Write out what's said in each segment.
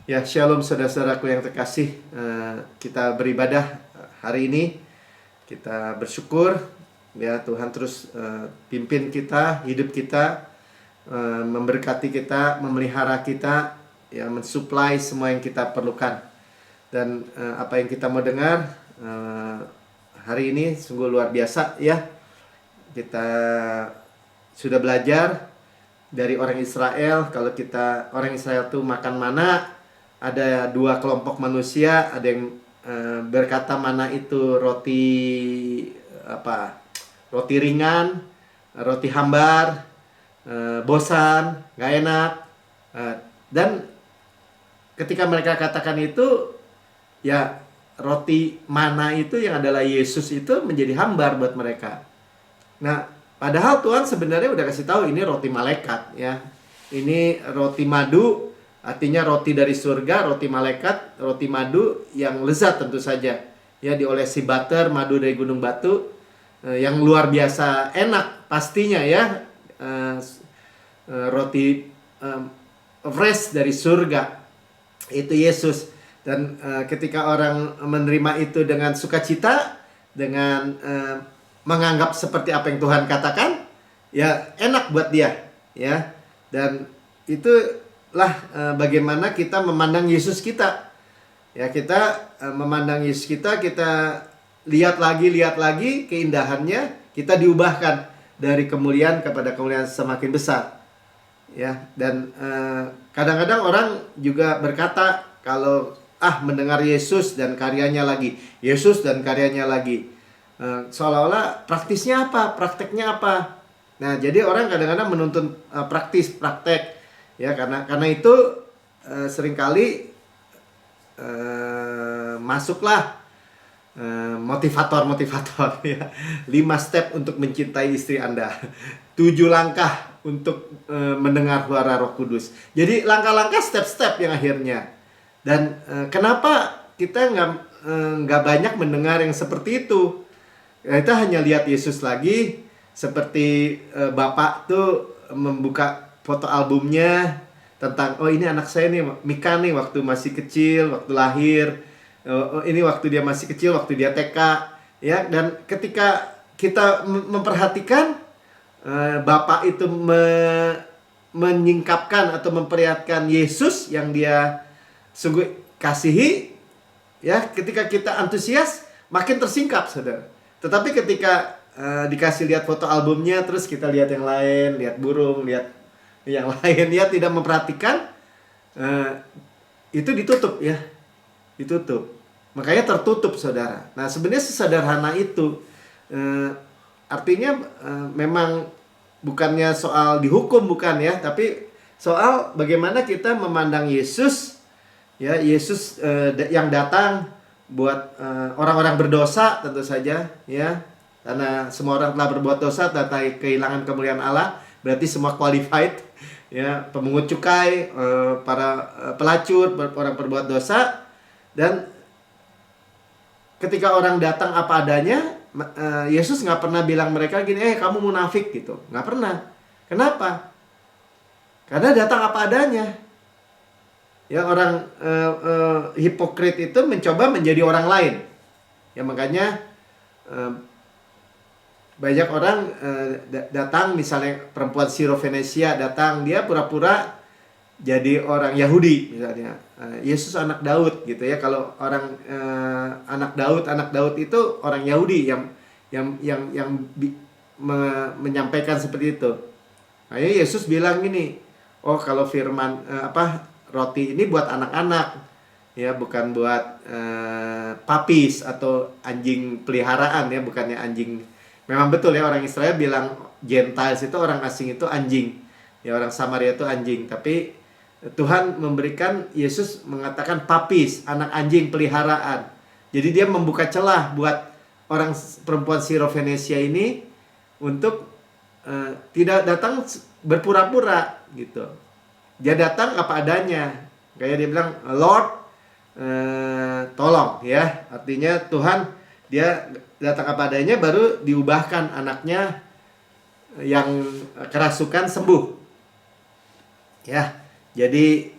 Ya, shalom saudara-saudaraku yang terkasih. Kita beribadah hari ini. Kita bersyukur ya Tuhan terus pimpin kita, hidup kita, memberkati kita, memelihara kita, ya mensuplai semua yang kita perlukan. Dan apa yang kita mau dengar hari ini sungguh luar biasa ya. Kita sudah belajar dari orang Israel. Kalau orang Israel tuh makan mana, ada dua kelompok manusia. Ada yang berkata mana itu roti ringan, roti hambar, bosan, nggak enak. Dan ketika mereka katakan itu, ya roti mana itu yang adalah Yesus itu menjadi hambar buat mereka. Nah, padahal Tuhan sebenarnya udah kasih tahu ini roti malaikat ya. Ini roti madu, artinya roti dari surga, roti malaikat, roti madu yang lezat tentu saja. Ya, diolesi butter, madu dari gunung batu, yang luar biasa enak pastinya ya. Roti fresh dari surga. Itu Yesus. Dan ketika orang menerima itu dengan sukacita, dengan menganggap seperti apa yang Tuhan katakan, ya enak buat dia, ya. Dan itulah bagaimana kita memandang Yesus kita. Ya, kita memandang Yesus kita lihat lagi keindahannya, kita diubahkan dari kemuliaan kepada kemuliaan semakin besar. Ya, dan kadang-kadang orang juga berkata kalau mendengar Yesus dan karyanya lagi, Yesus dan karyanya lagi. Seolah-olah praktisnya apa, prakteknya apa. Nah, jadi orang kadang-kadang menuntun praktek ya, karena itu seringkali masuklah motivator ya. 5 step untuk mencintai istri Anda, 7 langkah untuk mendengar suara Roh Kudus. Jadi langkah-langkah, step-step yang akhirnya. Dan kenapa kita nggak banyak mendengar yang seperti itu? Kita hanya lihat Yesus lagi, seperti Bapak tuh membuka foto albumnya tentang, oh ini anak saya nih, Mika nih, waktu masih kecil, waktu lahir. Oh, ini waktu dia masih kecil, waktu dia TK. Ya, dan ketika kita memperhatikan, Bapak itu menyingkapkan atau memperlihatkan Yesus yang dia sungguh kasihi. Ya, ketika kita antusias, makin tersingkap, saudara. Tetapi ketika dikasih lihat foto albumnya, terus kita lihat yang lain, lihat burung, lihat yang lain, ya tidak memperhatikan, itu ditutup ya, ditutup. Makanya tertutup, saudara. Nah, sebenarnya sesederhana itu, artinya memang bukannya soal dihukum, bukan ya, tapi soal bagaimana kita memandang Yesus, ya Yesus yang datang buat orang-orang berdosa tentu saja ya, karena semua orang telah berbuat dosa dan kehilangan kemuliaan Allah, berarti semua qualified ya, pemungut cukai, para pelacur, orang berbuat dosa. Dan ketika orang datang apa adanya, Yesus nggak pernah bilang mereka gini, kamu munafik gitu, nggak pernah. Kenapa? Karena datang apa adanya. Ya, orang hipokrit itu mencoba menjadi orang lain. Ya, makanya banyak orang datang, misalnya perempuan Sirofenesia datang, dia pura-pura jadi orang Yahudi misalnya. Yesus anak Daud gitu ya. Kalau orang anak Daud itu orang Yahudi yang menyampaikan seperti itu. Nah, Yesus bilang gini, oh kalau firman roti ini buat anak-anak ya, bukan buat papis atau anjing peliharaan ya, bukannya anjing. Memang betul ya, orang Israel bilang Gentiles itu, orang asing itu anjing ya, orang Samaria itu anjing. Tapi Tuhan memberikan, Yesus mengatakan papis, anak anjing peliharaan. Jadi dia membuka celah buat orang perempuan Sirofenesia ini untuk tidak datang berpura-pura gitu. Dia datang apa adanya. Kayak dia bilang, Lord, tolong ya. Artinya Tuhan, dia datang apa adanya, baru diubahkan anaknya yang kerasukan sembuh. Ya, jadi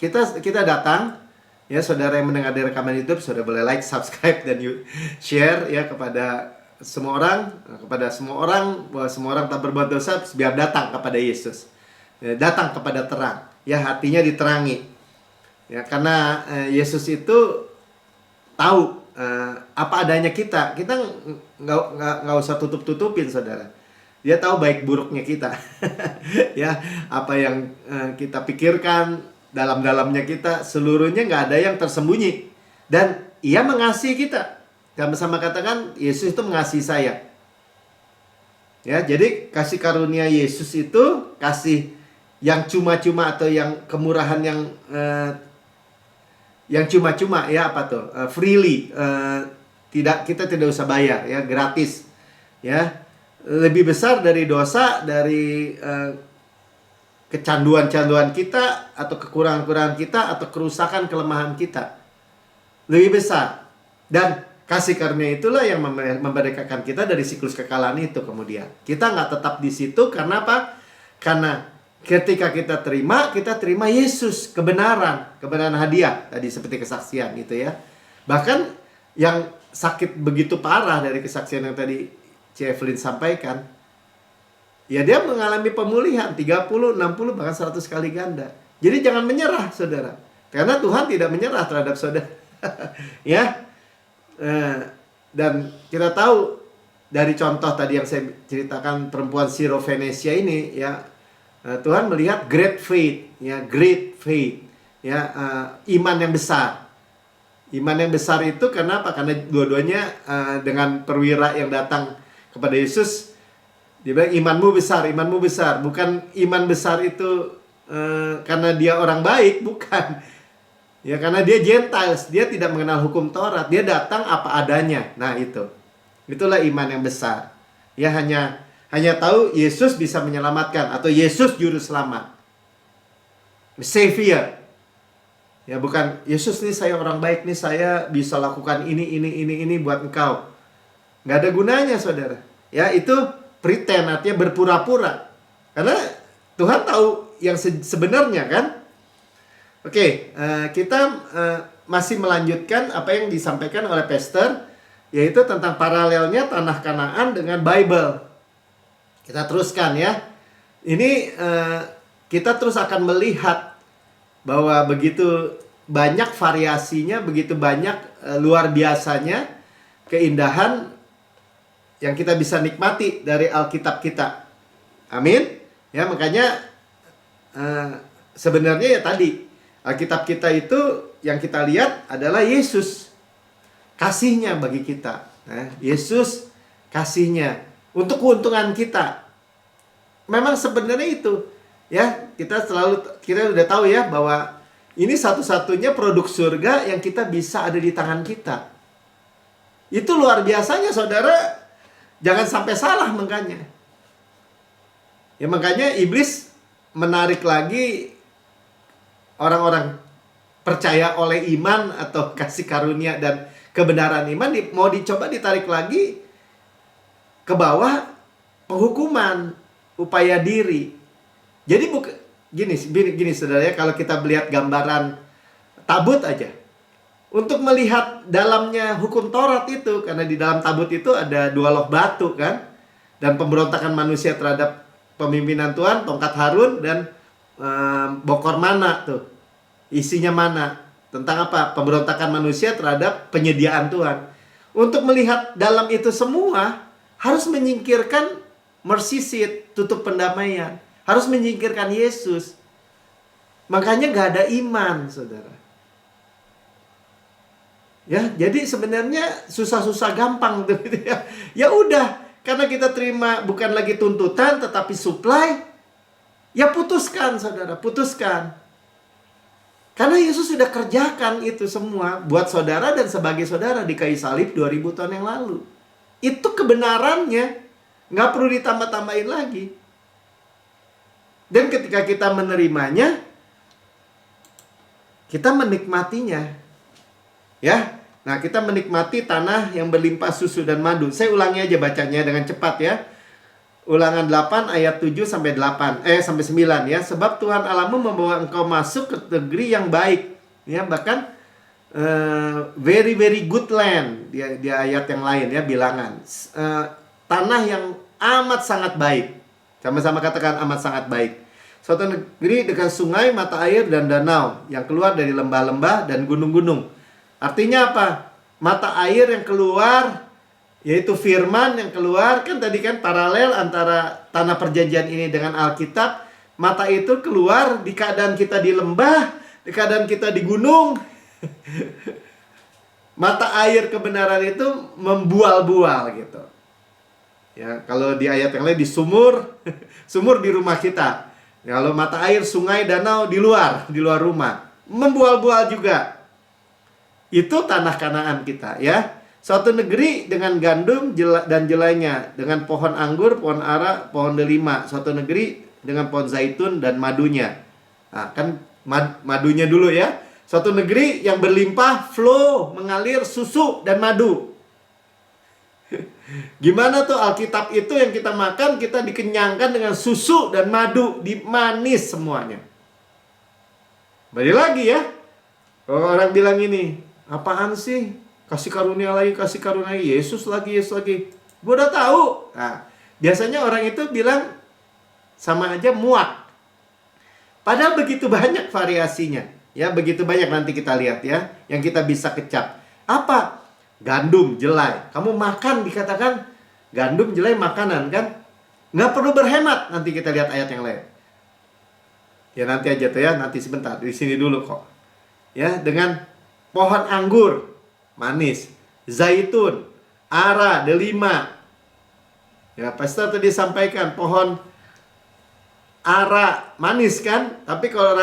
kita datang, ya saudara yang mendengar di rekaman YouTube, saudara boleh like, subscribe, dan share ya kepada semua orang, bahwa semua orang tak berbuat dosa, biar datang kepada Yesus, ya, datang kepada terang, ya hatinya diterangi, ya karena Yesus itu tahu apa adanya kita nggak usah tutup-tutupin saudara. Dia tahu baik buruknya kita, ya apa yang kita pikirkan dalam-dalamnya kita, seluruhnya nggak ada yang tersembunyi, dan Ia mengasihi kita. Sama-sama katakan, Yesus itu mengasihi saya. Ya, jadi kasih karunia Yesus itu kasih yang cuma-cuma atau yang kemurahan yang cuma-cuma, ya apa tuh? Freely. Kita tidak usah bayar, ya, gratis. Ya. Lebih besar dari dosa, dari kecanduan-canduan kita, atau kekurangan-kekurangan kita, atau kerusakan kelemahan kita. Lebih besar. Dan kasih karunia itulah yang memerdekakan kita dari siklus kekalahan itu kemudian. Kita nggak tetap di situ, karena apa? Karena ketika kita terima Yesus, kebenaran hadiah, tadi seperti kesaksian gitu ya. Bahkan yang sakit begitu parah dari kesaksian yang tadi C. Evelyn sampaikan, ya dia mengalami pemulihan 30, 60, bahkan 100 kali ganda. Jadi jangan menyerah saudara, karena Tuhan tidak menyerah terhadap saudara. Ya. Dan kita tahu dari contoh tadi yang saya ceritakan, perempuan Syro-Fenisia ini, ya, Tuhan melihat great faith, ya, iman yang besar. Iman yang besar itu kenapa? Karena dua-duanya dengan perwira yang datang kepada Yesus, dia bilang imanmu besar. Bukan iman besar itu karena dia orang baik, bukan. Ya, karena dia Gentiles, dia tidak mengenal hukum Taurat, dia datang apa adanya. Nah, itulah iman yang besar. Ya, hanya tahu Yesus bisa menyelamatkan, atau Yesus juru selamat, Savior. Ya, bukan Yesus nih, saya orang baik nih, saya bisa lakukan ini buat engkau. Nggak ada gunanya saudara. Ya, itu pretend, artinya berpura-pura. Karena Tuhan tahu yang sebenarnya kan. Oke, kita masih melanjutkan apa yang disampaikan oleh Pastor, yaitu tentang paralelnya tanah Kanaan dengan Bible. Kita teruskan ya. Ini kita terus akan melihat bahwa begitu banyak variasinya, begitu banyak luar biasanya keindahan yang kita bisa nikmati dari Alkitab kita. Amin. Ya, makanya sebenarnya ya tadi Alkitab kita itu yang kita lihat adalah Yesus kasihnya bagi kita. Yesus kasihnya untuk keuntungan kita. Memang sebenarnya itu, ya, kita udah tahu ya bahwa ini satu-satunya produk surga yang kita bisa ada di tangan kita. Itu luar biasanya saudara, jangan sampai salah makanya. Ya, makanya iblis menarik lagi orang-orang percaya oleh iman atau kasih karunia dan kebenaran iman, mau dicoba ditarik lagi ke bawah penghukuman, upaya diri. Jadi gini saudara ya, kalau kita melihat gambaran tabut aja, untuk melihat dalamnya hukum Taurat itu, karena di dalam tabut itu ada 2 loh batu kan, dan pemberontakan manusia terhadap pemimpinan Tuhan, tongkat Harun, dan bokor mana tuh. Isinya mana? Tentang apa? Pemberontakan manusia terhadap penyediaan Tuhan. Untuk melihat dalam itu semua, harus menyingkirkan mercy seat, tutup pendamaian. Harus menyingkirkan Yesus. Makanya gak ada iman, saudara. Ya, jadi sebenarnya susah-susah gampang tuh, gitu ya. Ya udah, karena kita terima bukan lagi tuntutan, tetapi supply. Ya putuskan, saudara, putuskan. Karena Yesus sudah kerjakan itu semua buat saudara dan sebagai saudara di kayu salib 2000 tahun yang lalu. Itu kebenarannya. Nggak perlu ditambah-tambahin lagi. Dan ketika kita menerimanya, kita menikmatinya. Ya. Nah, kita menikmati tanah yang berlimpah susu dan madu. Saya ulangi aja bacanya dengan cepat ya. Ulangan 8 ayat 7 sampai 8 sampai 9 ya. Sebab Tuhan Allahmu membawa engkau masuk ke negeri yang baik. Ya, bahkan very very good land di ayat yang lain ya, bilangan. Tanah yang amat sangat baik. Sama-sama katakan amat sangat baik. Suatu negeri dengan sungai, mata air dan danau yang keluar dari lembah-lembah dan gunung-gunung. Artinya apa? Mata air yang keluar, yaitu firman yang keluar. Kan tadi kan paralel antara tanah perjanjian ini dengan Alkitab. Mata itu keluar di keadaan kita di lembah, di keadaan kita di gunung. Mata air kebenaran itu membual-bual gitu. Ya, kalau di ayat yang lain di sumur, sumur di rumah kita. Ya, kalau mata air, sungai, danau di luar rumah, membual-bual juga. Itu tanah Kanaan kita ya. Suatu negeri dengan gandum dan jelainya, dengan pohon anggur, pohon ara, pohon delima. Suatu negeri dengan pohon zaitun dan madunya. Nah, kan madunya dulu ya. Suatu negeri yang berlimpah, flow, mengalir susu dan madu. Gimana tuh Alkitab itu yang kita makan, kita dikenyangkan dengan susu dan madu, manis semuanya. Balik lagi ya. Kalau orang bilang ini, apaan sih? Kasih karunia lagi, Yesus lagi. Gue udah tahu. Nah, biasanya orang itu bilang sama aja muak. Padahal begitu banyak variasinya. Ya, begitu banyak, nanti kita lihat ya, yang kita bisa kecap. Apa? Gandum, jelai. Kamu makan dikatakan gandum, jelai makanan kan? Nggak perlu berhemat. Nanti kita lihat ayat yang lain. Ya nanti aja tuh ya, nanti sebentar. Di sini dulu kok. Ya, dengan pohon anggur, manis. Zaitun, ara, delima. Ya, pastor tadi sampaikan pohon ara, manis kan? Tapi kalau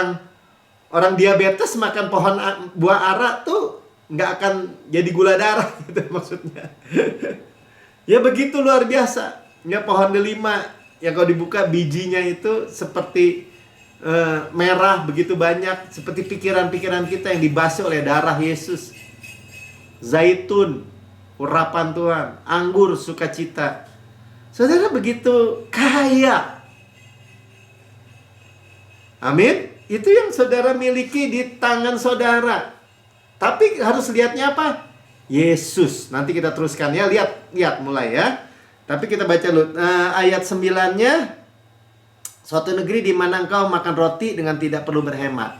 orang diabetes makan pohon buah ara tuh nggak akan jadi gula darah gitu maksudnya. Ya begitu luar biasa. Ya, pohon delima yang kalau dibuka bijinya itu seperti merah begitu banyak, seperti pikiran-pikiran kita yang dibasuh oleh darah Yesus. Zaitun, urapan Tuhan. Anggur, sukacita. Saudara, begitu kaya. Amin. Itu yang saudara miliki di tangan saudara. Tapi harus lihatnya apa? Yesus. Nanti kita teruskan ya. Lihat mulai ya. Tapi kita baca dulu ayat 9-nya. Suatu negeri di mana engkau makan roti dengan tidak perlu berhemat.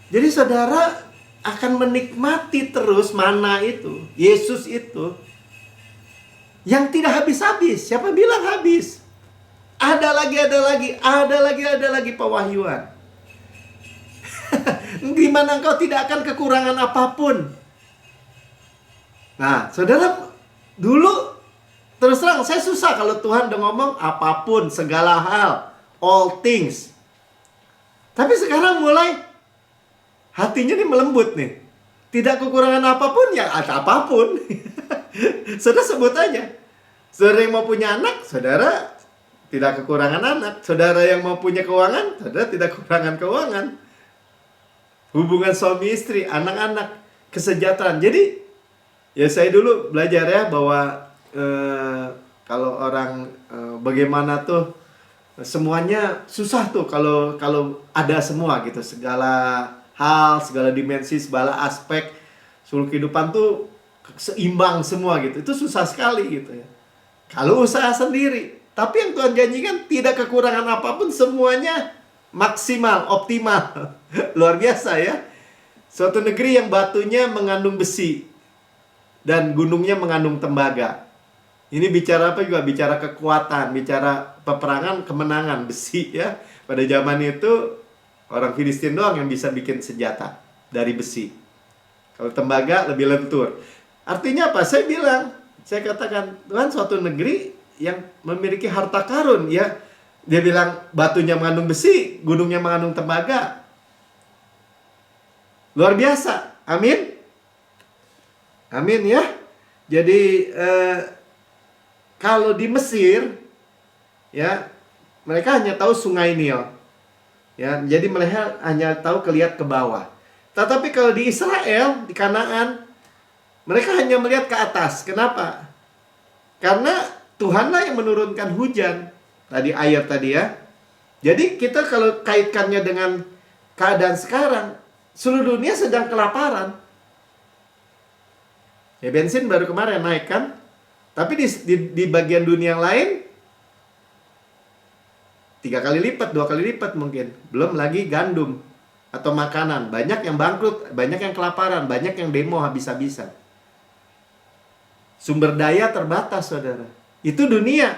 Jadi saudara akan menikmati terus mana itu, Yesus itu, yang tidak habis-habis. Siapa bilang habis? Ada lagi pewahyuan. Di mana engkau tidak akan kekurangan apapun. Nah, saudara, dulu terus terang saya susah kalau Tuhan udah ngomong apapun, segala hal, all things. Tapi sekarang mulai hatinya nih melembut nih. Tidak kekurangan apapun, ya ada apapun. Saudara sebut aja. Saudara yang mau punya anak, saudara tidak kekurangan anak. Saudara yang mau punya keuangan, saudara tidak kekurangan keuangan. Hubungan suami istri, anak-anak, kesejahteraan. Jadi, ya saya dulu belajar ya bahwa kalau orang bagaimana tuh semuanya susah tuh kalau ada semua gitu, segala hal, segala dimensi, segala aspek seluruh kehidupan tuh seimbang semua gitu. Itu susah sekali gitu ya. Kalau usaha sendiri. Tapi yang Tuhan janjikan tidak kekurangan apapun, semuanya maksimal, optimal. Luar biasa ya. Suatu negeri yang batunya mengandung besi dan gunungnya mengandung tembaga. Ini bicara apa juga? Bicara kekuatan, bicara peperangan, kemenangan, besi ya. Pada zaman itu orang Filistin doang yang bisa bikin senjata dari besi. Kalau tembaga lebih lentur. Artinya apa? Saya katakan, Tuhan suatu negeri yang memiliki harta karun ya. Dia bilang batunya mengandung besi, gunungnya mengandung tembaga. Luar biasa. Amin. Amin ya. Jadi kalau di Mesir ya, mereka hanya tahu Sungai Nil. Ya, jadi mereka hanya tahu kelihat ke bawah. Tetapi kalau di Israel, di Kanaan, mereka hanya melihat ke atas. Kenapa? Karena Tuhanlah yang menurunkan hujan. tadi air tadi ya. Jadi kita kalau kaitkannya dengan keadaan sekarang, seluruh dunia sedang kelaparan. Ya bensin baru kemarin naik kan. Tapi di bagian dunia yang lain 3 kali lipat, 2 kali lipat mungkin. Belum lagi gandum atau makanan. Banyak yang bangkrut, banyak yang kelaparan, banyak yang demo habis-habisan. Sumber daya terbatas, saudara. Itu dunia.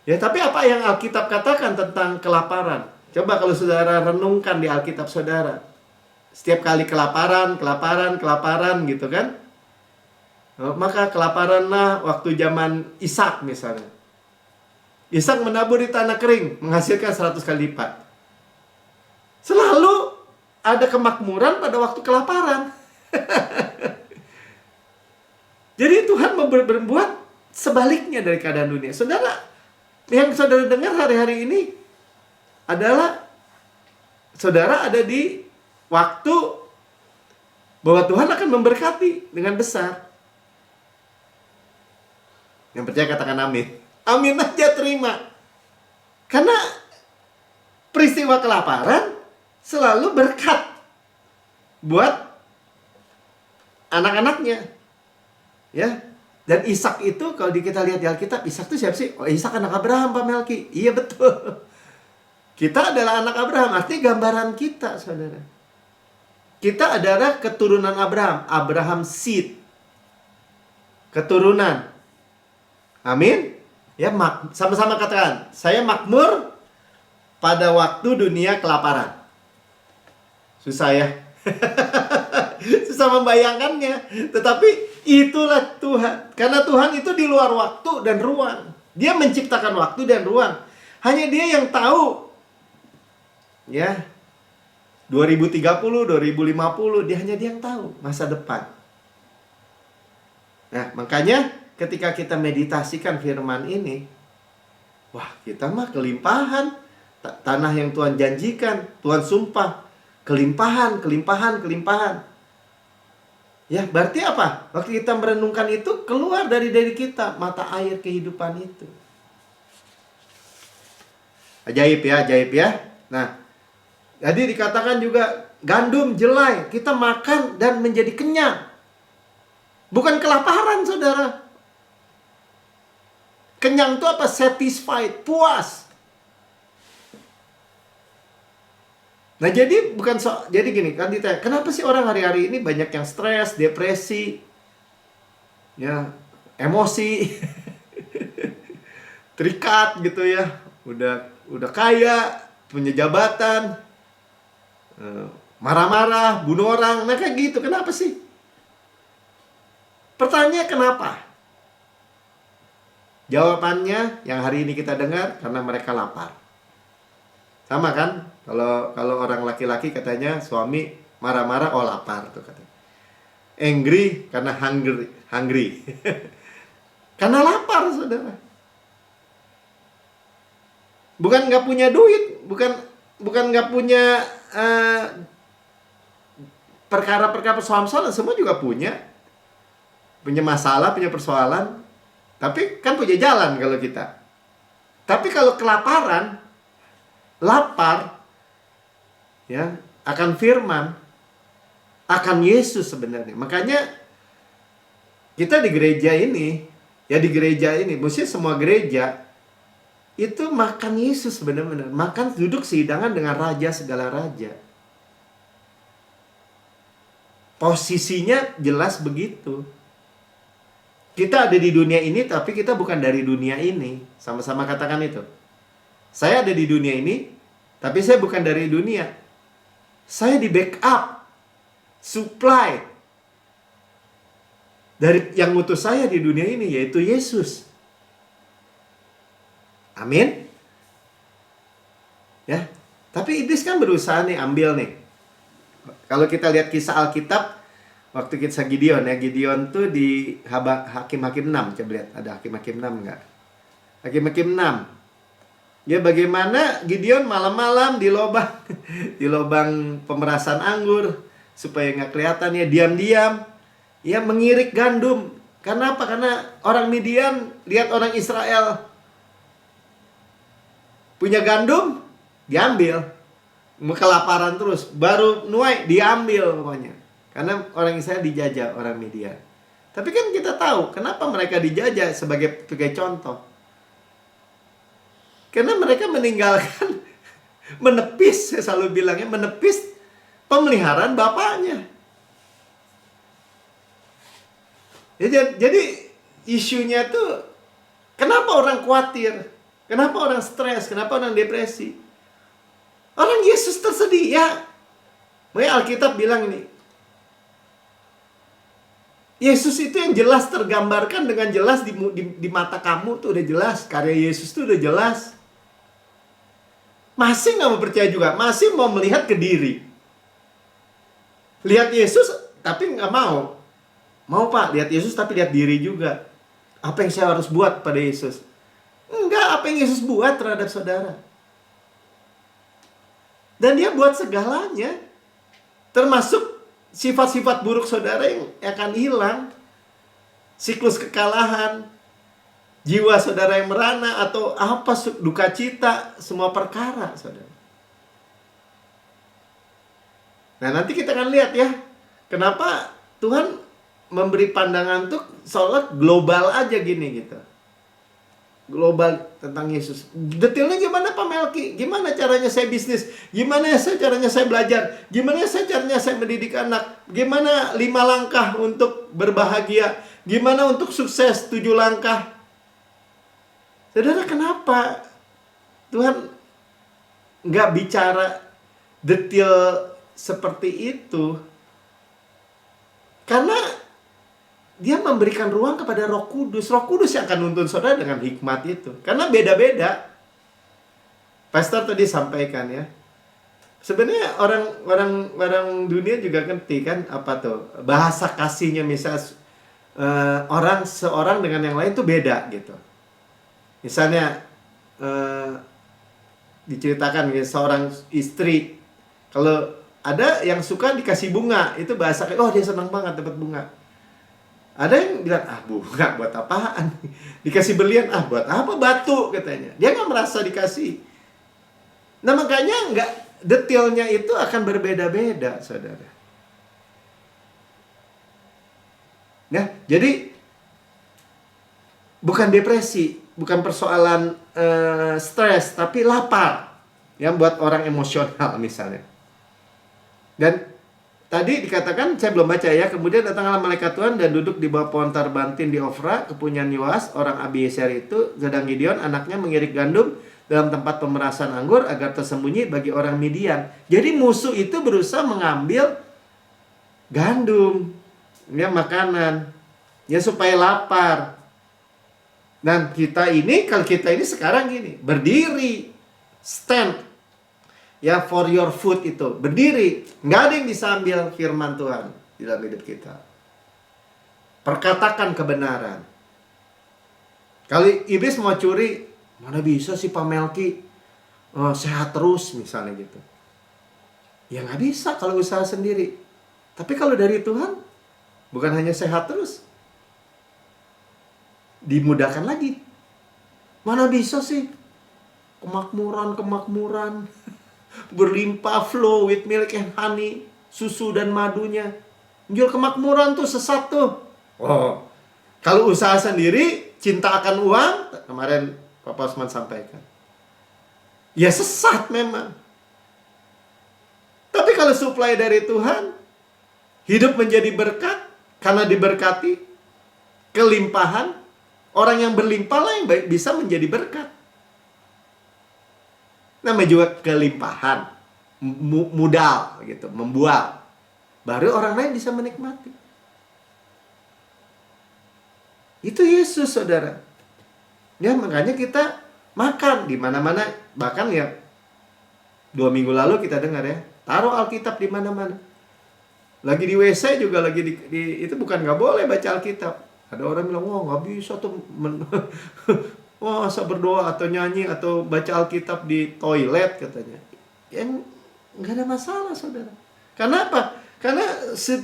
Ya, tapi apa yang Alkitab katakan tentang kelaparan? Coba kalau saudara renungkan di Alkitab saudara. Setiap kali kelaparan gitu kan. Maka kelaparanlah waktu zaman Ishak misalnya. Ishak menabur di tanah kering, menghasilkan 100 kali lipat. Selalu ada kemakmuran pada waktu kelaparan. Jadi Tuhan berbuat sebaliknya dari keadaan dunia. Saudara, yang saudara dengar hari-hari ini adalah saudara ada di waktu bahwa Tuhan akan memberkati dengan besar. Yang percaya katakan amin. Amin aja terima. Karena peristiwa kelaparan selalu berkat buat anak-anaknya. Ya, dan Ishak itu kalau kita lihat di Alkitab, Ishak itu siapa sih? Oh, Ishak anak Abraham, Pak Melki. Iya betul. Kita adalah anak Abraham, artinya gambaran kita, saudara. Kita adalah keturunan Abraham, Abraham seed. Keturunan. Amin. Ya, sama-sama katakan, saya makmur pada waktu dunia kelaparan. Susah ya. Susah membayangkannya. Tetapi itulah Tuhan. Karena Tuhan itu di luar waktu dan ruang. Dia menciptakan waktu dan ruang. Hanya Dia yang tahu. Ya. 2030, 2050, hanya Dia yang tahu masa depan. Nah, makanya ketika kita meditasikan firman ini, wah, kita mah kelimpahan. Tanah yang Tuhan janjikan, Tuhan sumpah. Kelimpahan. Ya, berarti apa? Waktu kita merenungkan itu, keluar dari diri kita mata air kehidupan itu. Ajaib ya. Nah, jadi dikatakan juga gandum jelai, kita makan dan menjadi kenyang. Bukan kelaparan, saudara. Kenyang itu apa? Satisfied, puas. Nah, jadi jadi gini kan ditanya, kenapa sih orang hari-hari ini banyak yang stres, depresi, ya, emosi, terikat gitu ya, udah kaya, punya jabatan, marah-marah, bunuh orang, nah kayak gitu, kenapa sih? Pertanyaannya kenapa? Jawabannya yang hari ini kita dengar, karena mereka lapar. Sama kan? Kalau orang laki-laki katanya suami marah-marah, oh lapar tuh katanya. Angry karena hungry. Karena lapar, saudara. Bukan nggak punya duit, bukan nggak punya perkara-perkara persoalan, semua juga punya masalah, punya persoalan. Tapi kan punya jalan kalau kita. Tapi kalau kelaparan, lapar, ya, akan firman, akan Yesus sebenarnya. Makanya kita di gereja ini, mesti semua gereja itu makan Yesus benar-benar, makan duduk sehidangan dengan raja segala raja. Posisinya jelas begitu. Kita ada di dunia ini, tapi kita bukan dari dunia ini. Sama-sama katakan itu. Saya ada di dunia ini, tapi saya bukan dari dunia. Saya di backup, supply dari yang ngutus saya di dunia ini, yaitu Yesus. Amin. Ya, tapi iblis kan berusaha nih ambil nih. Kalau kita lihat kisah Alkitab, waktu kisah Gideon ya, Gideon tuh di Hakim-Hakim 6, coba lihat ada Hakim-Hakim 6 enggak? Hakim-Hakim 6. Ya, bagaimana Gideon malam-malam di lubang pemerasan anggur supaya nggak kelihatan, ya diam-diam ya mengirik gandum. Karena apa? Karena orang Midian lihat orang Israel Punya gandum, diambil. Kelaparan terus, baru nuai, diambil pokoknya. Karena orang Israel dijajah orang Midian. Tapi kan kita tahu kenapa mereka dijajah sebagai contoh. Karena mereka meninggalkan, menepis, saya selalu bilangnya, menepis pemeliharaan bapaknya. Jadi isunya tuh, kenapa orang khawatir? Kenapa orang stres? Kenapa orang depresi? Orang Yesus tersedia. Makanya Alkitab bilang ini, Yesus itu yang jelas tergambarkan dengan jelas di mata kamu tuh udah jelas. Karya Yesus tuh udah jelas. Masih nggak mau percaya juga. Masih mau melihat ke diri. Lihat Yesus tapi nggak mau. Mau Pak, lihat Yesus tapi lihat diri juga. Apa yang saya harus buat pada Yesus? Enggak, apa yang Yesus buat terhadap saudara. Dan dia buat segalanya. Termasuk sifat-sifat buruk saudara yang akan hilang. Siklus kekalahan. Jiwa saudara yang merana. Atau apa, duka cita. Semua perkara saudara. Nah nanti kita akan lihat ya. Kenapa Tuhan memberi pandangan tuh seolah global aja gini gitu. Global tentang Yesus. Detailnya gimana Pak Melki? Gimana caranya saya bisnis? Gimana caranya saya belajar? Gimana caranya saya mendidik anak? Gimana 5 langkah untuk berbahagia? Gimana untuk sukses 7 langkah? Saudara, kenapa Tuhan nggak bicara detail seperti itu? Karena dia memberikan ruang kepada Roh Kudus. Roh Kudus yang akan nuntun saudara dengan hikmat itu. Karena beda-beda. Pastor tadi sampaikan ya. Sebenarnya orang dunia juga ngerti kan apa tuh bahasa kasihnya, misal orang seorang dengan yang lain tuh beda gitu. Misalnya diceritakan ya, seorang istri, kalau ada yang suka dikasih bunga, itu bahasa oh dia senang banget dapat bunga. Ada yang bilang, bunga buat apaan? Dikasih berlian, buat apa batu katanya. Dia nggak merasa dikasih. Nah makanya detailnya itu akan berbeda-beda, saudara. Ya, jadi bukan depresi, bukan persoalan stres, tapi lapar. Yang buat orang emosional misalnya. Dan tadi dikatakan, saya belum baca ya, kemudian datanglah malaikat Tuhan dan duduk di bawah pohon tarbantin di Ofra, kepunyaan Yoas, orang Abiezer itu. Sedang Gideon, anaknya, mengirik gandum dalam tempat pemerasan anggur agar tersembunyi bagi orang Midian. Jadi musuh itu berusaha mengambil gandum, ya makanan, ya supaya lapar. Dan kalau kita ini sekarang gini, berdiri, stand, ya for your food itu, berdiri. Nggak ada yang bisa ambil firman Tuhan di dalam hidup kita. Perkatakan kebenaran. Kalau iblis mau curi, mana bisa sih Pak Melki sehat terus misalnya gitu. Ya nggak bisa kalau usaha sendiri. Tapi kalau dari Tuhan, bukan hanya sehat terus, dimudahkan lagi. Mana bisa sih kemakmuran berlimpah, flow with milk and honey, susu dan madunya. Jual kemakmuran tuh sesat tuh. Kalau usaha sendiri, cinta akan uang, kemarin Papa Osman sampaikan, ya sesat memang. Tapi kalau supply dari Tuhan, hidup menjadi berkat karena diberkati, kelimpahan. Orang yang berlimpah lah yang bisa menjadi berkat. Namanya juga kelimpahan, modal gitu, membual. Baru orang lain bisa menikmati. Itu Yesus, saudara. Ya makanya kita makan di mana-mana. Bahkan ya 2 minggu lalu kita dengar ya, taruh Alkitab di mana-mana. Lagi di WC juga lagi itu bukan nggak boleh baca Alkitab. Ada orang bilang, nggak bisa tuh masa berdoa atau nyanyi atau baca Alkitab di toilet katanya. Yang nggak ada masalah, saudara. Karena apa? Karena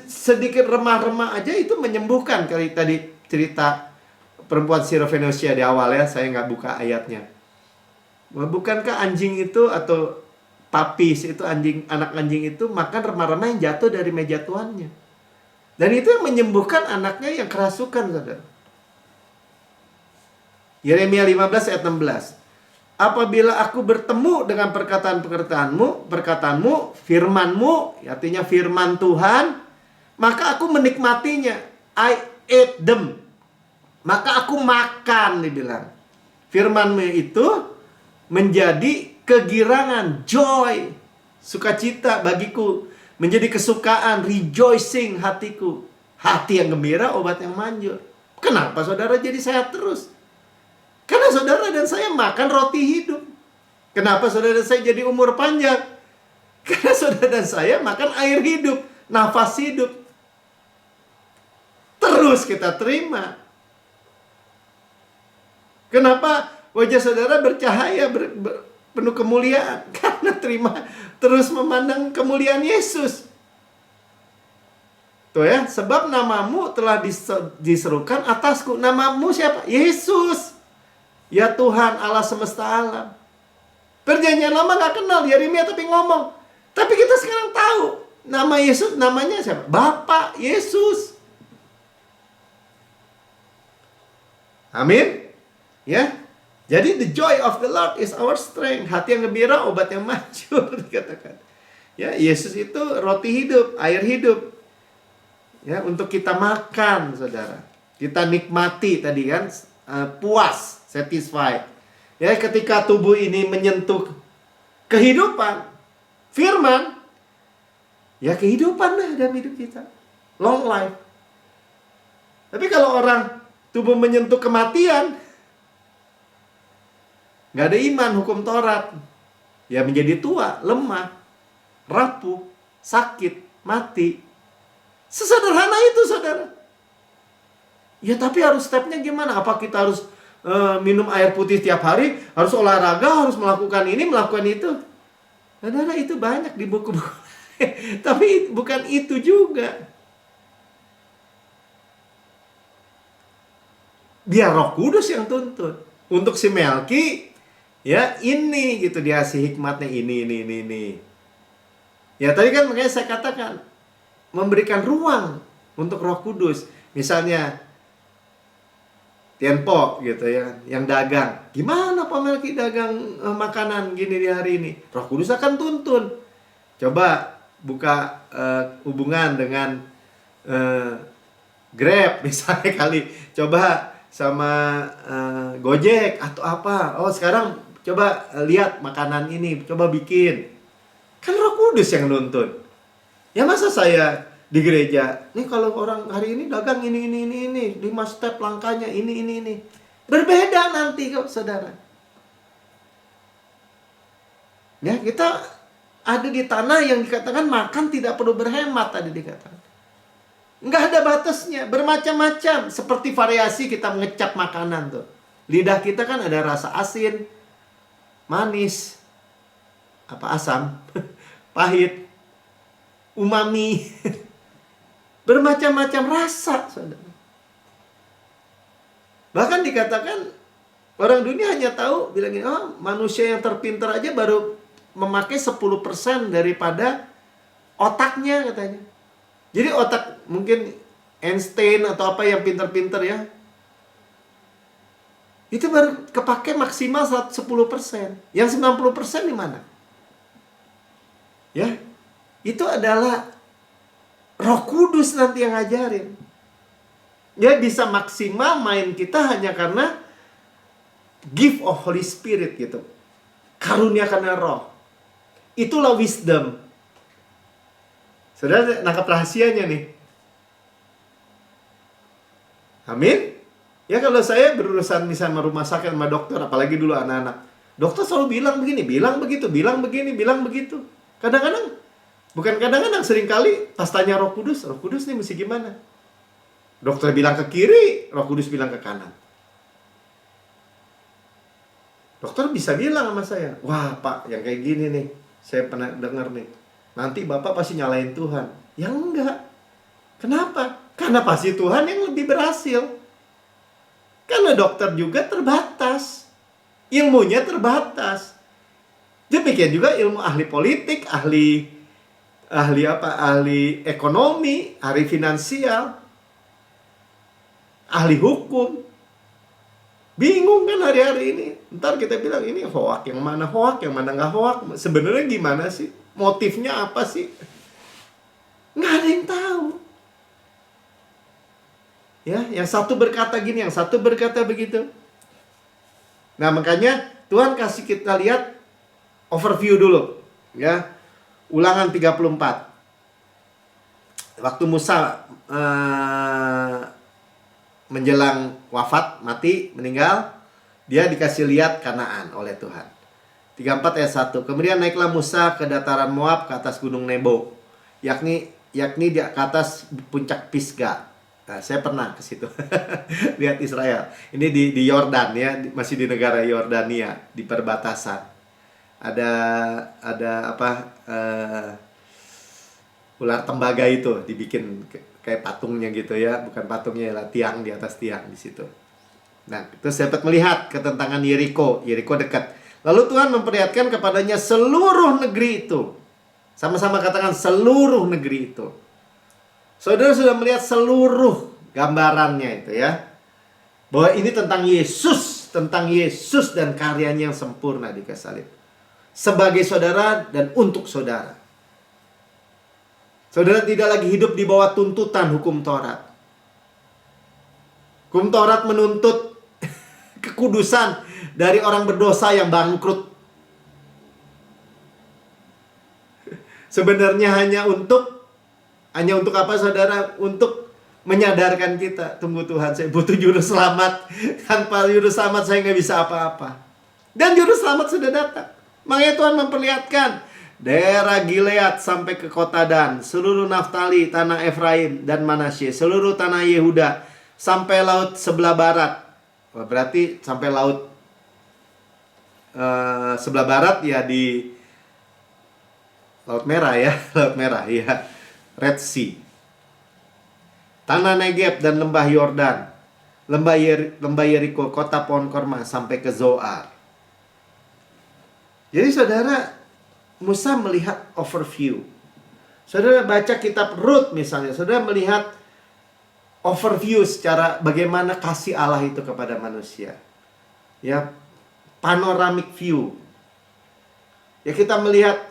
sedikit remah-remah aja itu menyembuhkan. Kali tadi cerita perempuan Sirofenosia di awal ya, saya nggak buka ayatnya. Bukankah anjing itu atau papis itu anak anjing itu makan remah-remah yang jatuh dari meja tuannya. Dan itu yang menyembuhkan anaknya yang kerasukan, saudara. Yeremia 15 ayat 16. Apabila aku bertemu dengan perkataanmu, firmanmu, artinya firman Tuhan, maka aku menikmatinya. I ate them. Maka aku makan, dibilang. Firmanmu itu menjadi kegirangan, joy, sukacita bagiku, menjadi kesukaan, rejoicing hatiku. Hati yang gembira, obat yang manjur. Kenapa saudara jadi sehat terus? Karena saudara dan saya makan roti hidup. Kenapa saudara dan saya jadi umur panjang? Karena saudara dan saya makan air hidup, nafas hidup. Terus kita terima. Kenapa wajah saudara bercahaya, penuh kemuliaan? Karena terus memandang kemuliaan Yesus. Tuh ya, sebab namamu telah diserukan atasku. Namamu siapa? Yesus. Ya Tuhan Allah semesta alam. Perjanjian lama gak kenal Yeremia tapi ngomong. Tapi kita sekarang tahu nama Yesus, namanya siapa? Bapak Yesus. Amin. Ya. Jadi the joy of the Lord is our strength. Hati yang gembira, obat yang manjur, dikatakan. Ya, Yesus itu roti hidup, air hidup. Ya, untuk kita makan, saudara. Kita nikmati tadi kan, puas, satisfied. Ya, ketika tubuh ini menyentuh kehidupan, firman, ya kehidupan lah dalam hidup kita. Long life. Tapi kalau orang tubuh menyentuh kematian, nggak ada iman, hukum Taurat, ya menjadi tua, lemah, rapuh, sakit, mati. Sesederhana itu, saudara. Ya tapi harus stepnya gimana? Apa kita harus minum air putih tiap hari? Harus olahraga, harus melakukan ini, melakukan itu? Saudara, itu banyak di buku-buku. Tapi bukan itu juga. Biar Roh Kudus yang tuntun. Untuk si Melki, ya ini gitu, dia si hikmatnya ini. Ya tadi kan makanya saya katakan, memberikan ruang untuk Roh Kudus. Misalnya Tienpo gitu ya, yang dagang. Gimana Pak Melki dagang makanan gini di hari ini? Roh Kudus akan tuntun. Coba buka hubungan dengan Grab misalnya kali. Coba sama Gojek atau apa. Oh sekarang coba lihat makanan ini, coba bikin. Kan Roh Kudus yang nuntun. Ya masa saya di gereja, nih kalau orang hari ini dagang ini, 5 step langkahnya ini. Berbeda nanti kok, saudara. Ya, kita ada di tanah yang dikatakan makan tidak perlu berhemat, tadi dikatakan. Nggak ada batasnya, bermacam-macam. Seperti variasi kita mengecap makanan tuh. Lidah kita kan ada rasa asin, manis, asam, pahit, umami. Bermacam-macam rasa, saudara. Bahkan dikatakan orang dunia hanya tahu bilang gini, oh manusia yang terpintar aja baru memakai 10% daripada otaknya katanya. Jadi otak mungkin Einstein atau apa yang pintar-pintar ya, itu baru kepake maksimal 10%. Yang 90% di mana? Ya, itu adalah Roh Kudus nanti yang ngajarin. Ya bisa maksimal main kita hanya karena gift of Holy Spirit gitu. Karunia karena Roh. Itulah wisdom. Saudara nangkap rahasianya nih. Amin. Ya kalau saya berurusan misalnya rumah sakit sama dokter, apalagi dulu anak-anak. Dokter selalu bilang begini, bilang begitu, bilang begini, bilang begitu. Kadang-kadang seringkali pas tanya Roh Kudus nih mesti gimana? Dokter bilang ke kiri, Roh Kudus bilang ke kanan. Dokter bisa bilang sama saya, wah Pak, yang kayak gini nih, saya pernah dengar nih. Nanti Bapak pasti nyalain Tuhan. Ya enggak. Kenapa? Karena pasti Tuhan yang lebih berhasil. Karena dokter juga terbatas. ilmunya terbatas. Demikian juga ilmu ahli politik, ahli ekonomi, ahli finansial, ahli hukum. Bingung kan hari-hari ini. Ntar kita bilang ini hoak yang mana nggak hoak. Sebenarnya gimana sih? Motifnya apa sih? Nggak ada yang tahu. Ya, yang satu berkata gini, yang satu berkata begitu. Nah, makanya Tuhan kasih kita lihat overview dulu, ya. Ulangan 34. Waktu Musa menjelang wafat, mati, meninggal, dia dikasih lihat Kanaan oleh Tuhan. 34 ayat 1. Kemudian naiklah Musa ke dataran Moab, ke atas gunung Nebo, yakni di atas puncak Pisga. Nah, saya pernah ke situ. Lihat Israel. Ini di Yordan, ya, masih di negara Yordania, di perbatasan. Ada ular tembaga itu dibikin kayak patungnya gitu, ya, bukan patungnya lah, tiang, di atas tiang di situ. Nah, itu saya dapat melihat ketentangan Yeriko dekat. Lalu Tuhan memperlihatkan kepadanya seluruh negeri itu. Sama-sama katakan seluruh negeri itu. Saudara sudah melihat seluruh gambarannya itu, ya. Bahwa ini tentang Yesus dan karyanya yang sempurna di kayu salib. Sebagai saudara dan untuk saudara. Saudara tidak lagi hidup di bawah tuntutan hukum Taurat. Hukum Taurat menuntut kekudusan dari orang berdosa yang bangkrut. Sebenarnya hanya untuk apa, saudara? Untuk menyadarkan kita, tunggu Tuhan, saya butuh juru selamat. Tanpa juru selamat saya nggak bisa apa-apa. Dan juru selamat sudah datang. Makanya Tuhan memperlihatkan daerah Gilead sampai ke kota Dan, seluruh Naftali, tanah Efraim dan Manasye, seluruh tanah Yehuda sampai laut sebelah barat. Berarti sampai laut sebelah barat, ya, di Laut Merah, ya. Laut Merah, ya. Red Sea. Tanah Negeb dan lembah Yordan, lembah Yeriko, kota pohon korma sampai ke Zoar. Jadi saudara, Musa melihat overview. Saudara baca kitab Rut misalnya, saudara melihat overview secara bagaimana kasih Allah itu kepada manusia. Ya, panoramic view. Ya, kita melihat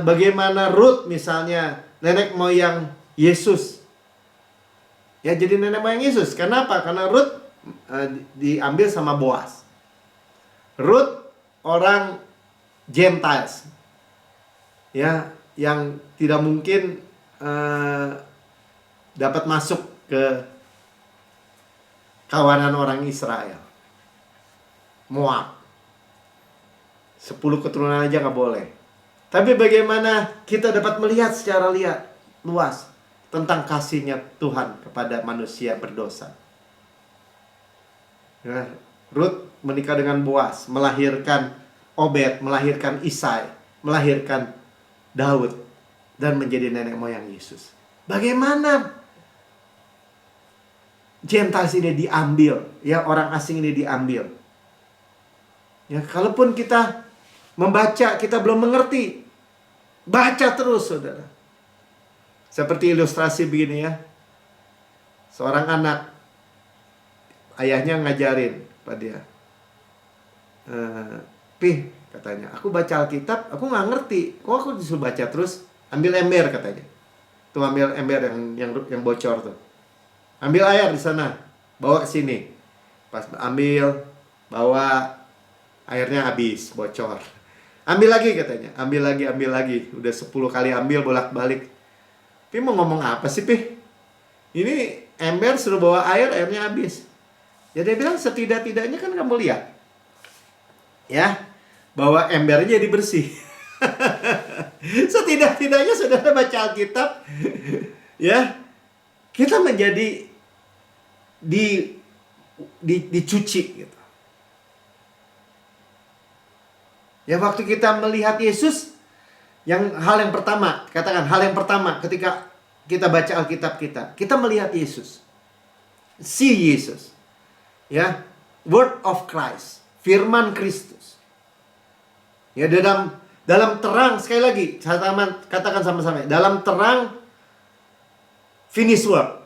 bagaimana Rut misalnya, nenek moyang Yesus. Ya, jadi nenek moyang Yesus. Kenapa? Karena Rut diambil sama Boaz. Rut orang Gentiles, ya, yang tidak mungkin dapat masuk ke kawanan orang Israel. Moab. 10 keturunan aja nggak boleh. Tapi bagaimana kita dapat melihat secara luas tentang kasihnya Tuhan kepada manusia berdosa. Ya, Rut menikah dengan Boaz, melahirkan Obed, melahirkan Isai, melahirkan Daud, dan menjadi nenek moyang Yesus. Bagaimana Gentiles ini diambil, ya, orang asing ini diambil. Ya, kalaupun kita membaca, kita belum mengerti, baca terus, saudara. Seperti ilustrasi begini, ya. Seorang anak, ayahnya ngajarin pada dia, Pih, katanya, aku baca Alkitab, aku nggak ngerti. Kok aku disuruh baca terus? Ambil ember, katanya. Tuh, ambil ember yang bocor tuh. Ambil air di sana, bawa ke sini. Pas ambil, bawa, airnya habis, bocor. Ambil lagi, katanya. Ambil lagi. Udah 10 kali ambil, bolak-balik. Pih mau ngomong apa sih, Pih? Ini ember suruh bawa air, airnya habis. Ya, dia bilang, setidak-tidaknya kan kamu lihat, ya, bahwa embernya jadi bersih. Setidak-tidaknya saudara baca Alkitab, ya, kita menjadi dicuci gitu. Ya, waktu kita melihat Yesus, hal yang pertama, katakan hal yang pertama ketika kita baca Alkitab kita melihat Yesus. See Jesus. Ya, Word of Christ. firman Kristus. Ya, dalam terang, sekali lagi katakan sama-sama, dalam terang finish work,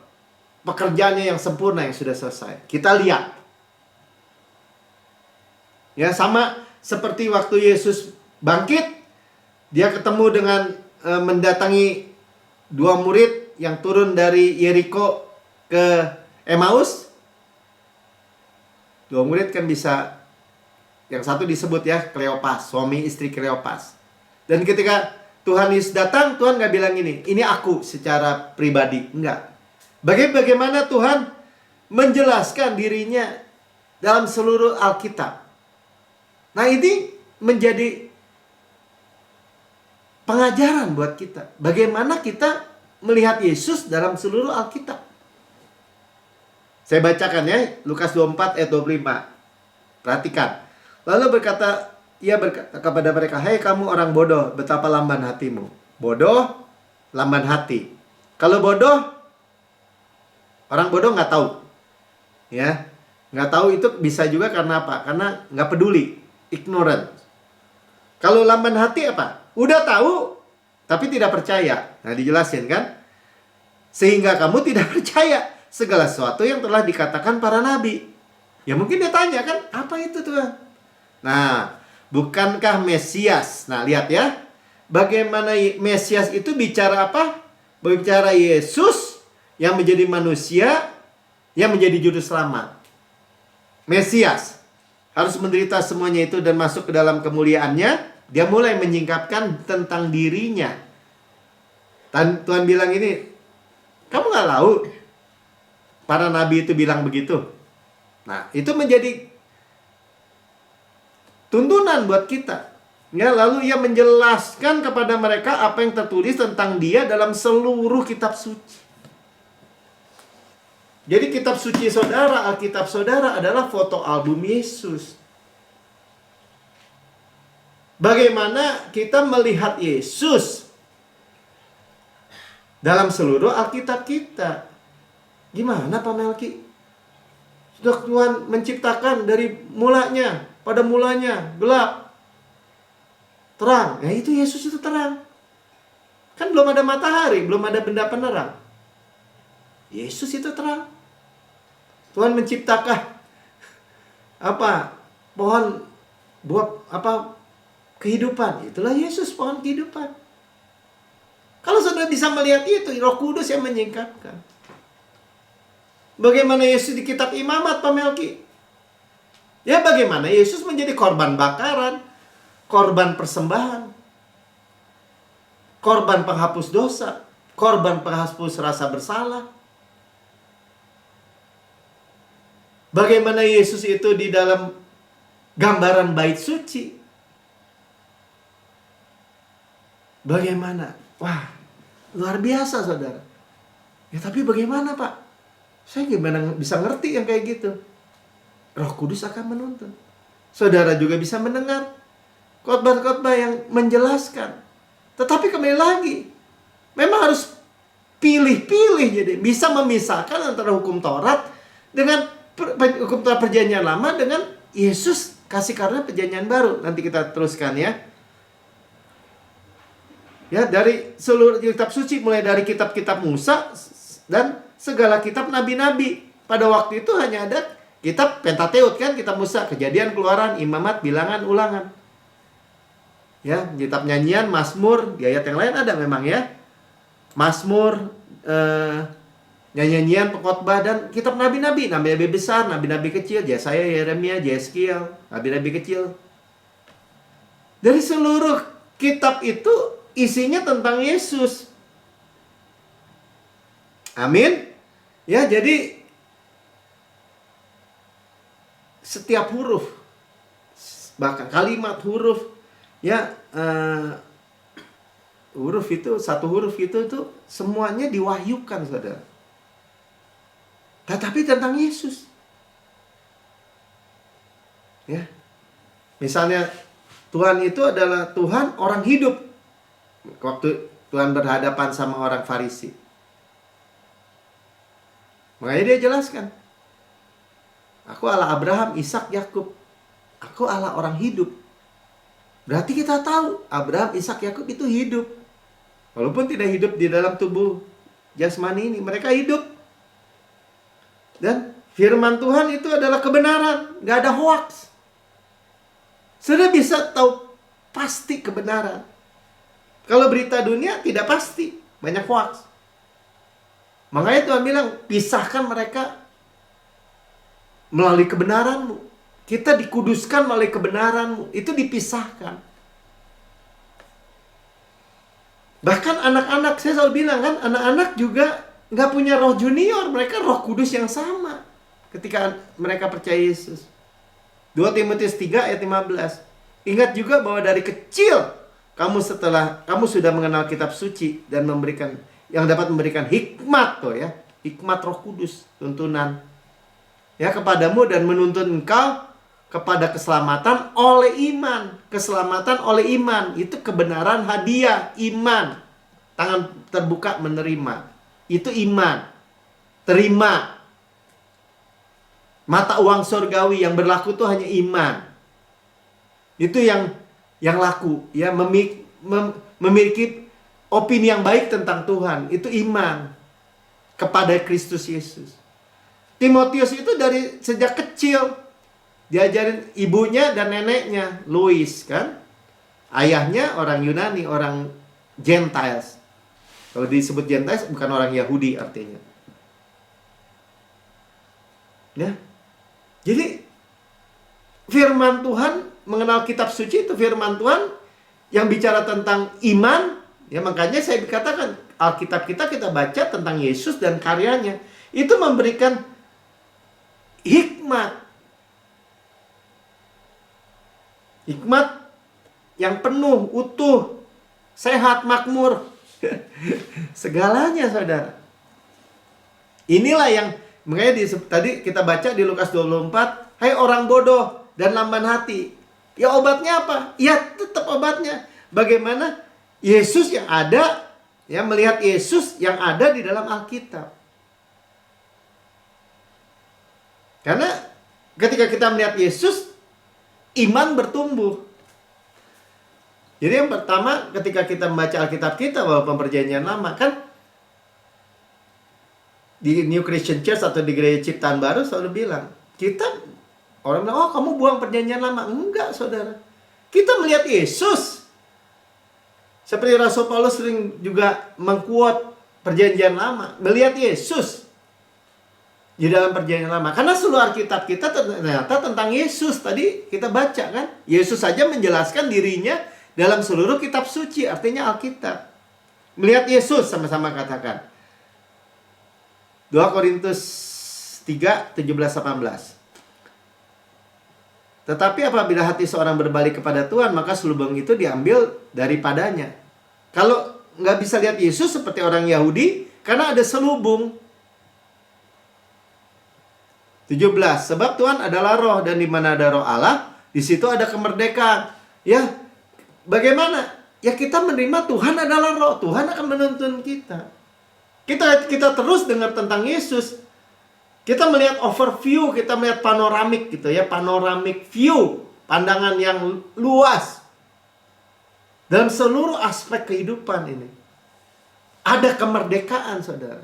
pekerjaannya yang sempurna yang sudah selesai. Kita lihat. Ya, sama seperti waktu Yesus bangkit, dia ketemu dengan mendatangi dua murid yang turun dari Yeriko ke Emmaus. Dua murid kan bisa, yang satu disebut ya Kleopas, suami istri Kleopas. Dan ketika Tuhan Yesus datang, Tuhan nggak bilang ini aku secara pribadi, enggak. Bagaimana Tuhan menjelaskan dirinya dalam seluruh Alkitab. Nah, ini menjadi pengajaran buat kita. Bagaimana kita melihat Yesus dalam seluruh Alkitab. Saya bacakan ya, Lukas 24 ayat 25. Perhatikan. Lalu ia berkata kepada mereka, "Hai kamu orang bodoh, betapa lamban hatimu." Bodoh, lamban hati. Kalau bodoh, orang bodoh nggak tahu. Ya, nggak tahu itu bisa juga karena apa? Karena nggak peduli, ignorant. Kalau lamban hati apa? Udah tahu, tapi tidak percaya. Nah, dijelasin kan? Sehingga kamu tidak percaya segala sesuatu yang telah dikatakan para nabi. Ya mungkin dia tanya kan, apa itu Tuhan? Nah, bukankah Mesias? Nah, lihat ya. Bagaimana Mesias itu bicara apa? Bicara Yesus yang menjadi manusia, yang menjadi juru selamat. Mesias harus menderita semuanya itu dan masuk ke dalam kemuliaannya. Dia mulai menyingkapkan tentang dirinya. Tuhan bilang ini, kamu gak tahu para nabi itu bilang begitu? Nah, itu menjadi tuntunan buat kita. Ya, lalu ia menjelaskan kepada mereka apa yang tertulis tentang dia dalam seluruh kitab suci. Jadi kitab suci saudara, Alkitab saudara adalah foto album Yesus. Bagaimana kita melihat Yesus dalam seluruh Alkitab kita? Gimana Pak Melki? Sudah Tuhan menciptakan dari mulanya, pada mulanya gelap, terang. Ya itu Yesus itu terang. Kan belum ada matahari, belum ada benda penerang. Yesus itu terang. Tuhan menciptakan pohon buah kehidupan. Itulah Yesus, pohon kehidupan. Kalau saudara bisa melihat itu, Roh Kudus yang menyingkapkan. Bagaimana Yesus di kitab Imamat, Pak Melki? Ya, bagaimana Yesus menjadi korban bakaran, korban persembahan, korban penghapus dosa, korban penghapus rasa bersalah. Bagaimana Yesus itu di dalam gambaran bait suci. Bagaimana? Wah, luar biasa saudara. Ya tapi bagaimana Pak? Saya gimana bisa ngerti yang kayak gitu? Roh Kudus akan menuntun. Saudara juga bisa mendengar khotbah-khotbah yang menjelaskan. Tetapi kembali lagi, memang harus pilih-pilih. Jadi bisa memisahkan antara hukum Taurat dengan hukum Taurat perjanjian lama dengan Yesus kasih karunia perjanjian baru. Nanti kita teruskan ya. Ya, dari seluruh kitab suci, mulai dari kitab-kitab Musa dan segala kitab nabi-nabi. Pada waktu itu hanya ada kitab Pentateut kan, kitab Musa, Kejadian, Keluaran, Imamat, Bilangan, Ulangan. Ya, kitab nyanyian, Mazmur, di ayat yang lain ada memang ya. Mazmur, nyanyian, pengkhotbah, dan kitab nabi-nabi, nabi-nabi besar, nabi-nabi kecil, Yesaya, Yeremia, Yeskiel, nabi-nabi kecil. Dari seluruh kitab itu isinya tentang Yesus. Amin. Ya, jadi setiap huruf, bahkan kalimat huruf, ya huruf itu, satu huruf itu semuanya diwahyukan, saudara. Tetapi tentang Yesus. Ya. Misalnya Tuhan itu adalah Tuhan orang hidup. Waktu Tuhan berhadapan sama orang Farisi, makanya dia jelaskan, aku Allah Abraham, Ishak, Yakub. Aku Allah orang hidup. Berarti kita tahu Abraham, Ishak, Yakub itu hidup. Walaupun tidak hidup di dalam tubuh jasmani ini, mereka hidup. Dan firman Tuhan itu adalah kebenaran, gak ada hoax. Sudah bisa tahu pasti kebenaran. Kalau berita dunia tidak pasti, banyak hoax. Makanya Tuhan bilang, pisahkan mereka melalui kebenaranmu. Kita dikuduskan melalui kebenaranmu. Itu dipisahkan. Bahkan anak-anak, saya selalu bilang kan, anak-anak juga nggak punya roh junior. Mereka roh kudus yang sama ketika mereka percaya Yesus. 2 Timotius 3 ayat 15. Ingat juga bahwa dari kecil kamu sudah mengenal kitab suci dan memberikan yang dapat memberikan hikmat hikmat Roh Kudus, tuntunan kepadamu dan menuntun engkau kepada keselamatan oleh iman. Keselamatan oleh iman itu kebenaran hadiah, iman. Tangan terbuka menerima. Itu iman. Terima. Mata uang surgawi yang berlaku itu hanya iman. Itu yang laku, memiliki opini yang baik tentang Tuhan, itu iman kepada Kristus Yesus. Timotius itu dari sejak kecil diajarin ibunya dan neneknya, Lois kan. Ayahnya orang Yunani, orang Gentiles. Kalau disebut Gentiles bukan orang Yahudi artinya. Ya. Jadi firman Tuhan, mengenal kitab suci itu firman Tuhan yang bicara tentang iman. Ya, makanya saya katakan Alkitab kita baca tentang Yesus dan karyanya. Itu memberikan hikmat. Hikmat yang penuh, utuh, sehat, makmur. Segalanya, saudara. Inilah yang makanya tadi kita baca di Lukas 24. Hai orang bodoh dan lamban hati. Ya obatnya apa? Ya tetap obatnya. Bagaimana Yesus yang ada, melihat Yesus yang ada di dalam Alkitab. Karena ketika kita melihat Yesus, iman bertumbuh. Jadi yang pertama ketika kita membaca Alkitab kita bahwa Perjanjian Lama kan di New Christian Church atau di Gereja Ciptaan Baru selalu bilang, orang bilang, oh kamu buang Perjanjian Lama. Enggak, saudara. Kita melihat Yesus. Seperti Rasul Paulus sering juga mengquote Perjanjian Lama, melihat Yesus di dalam Perjanjian Lama. Karena seluruh Alkitab kita ternyata tentang Yesus. Tadi kita baca kan, Yesus saja menjelaskan dirinya dalam seluruh kitab suci, artinya Alkitab. Melihat Yesus, sama-sama katakan. 2 Korintus 3, 17-18. Tetapi apabila hati seorang berbalik kepada Tuhan, maka selubung itu diambil daripadanya. Kalau nggak bisa lihat Yesus seperti orang Yahudi, karena ada selubung. 17. Sebab Tuhan adalah roh, dan di mana ada roh Allah, di situ ada kemerdekaan. Ya, bagaimana? Ya kita menerima Tuhan adalah roh. Tuhan akan menuntun kita. Kita terus dengar tentang Yesus. Kita melihat overview, kita melihat panoramik gitu ya, panoramic view, pandangan yang luas dalam seluruh aspek kehidupan ini. Ada kemerdekaan, saudara.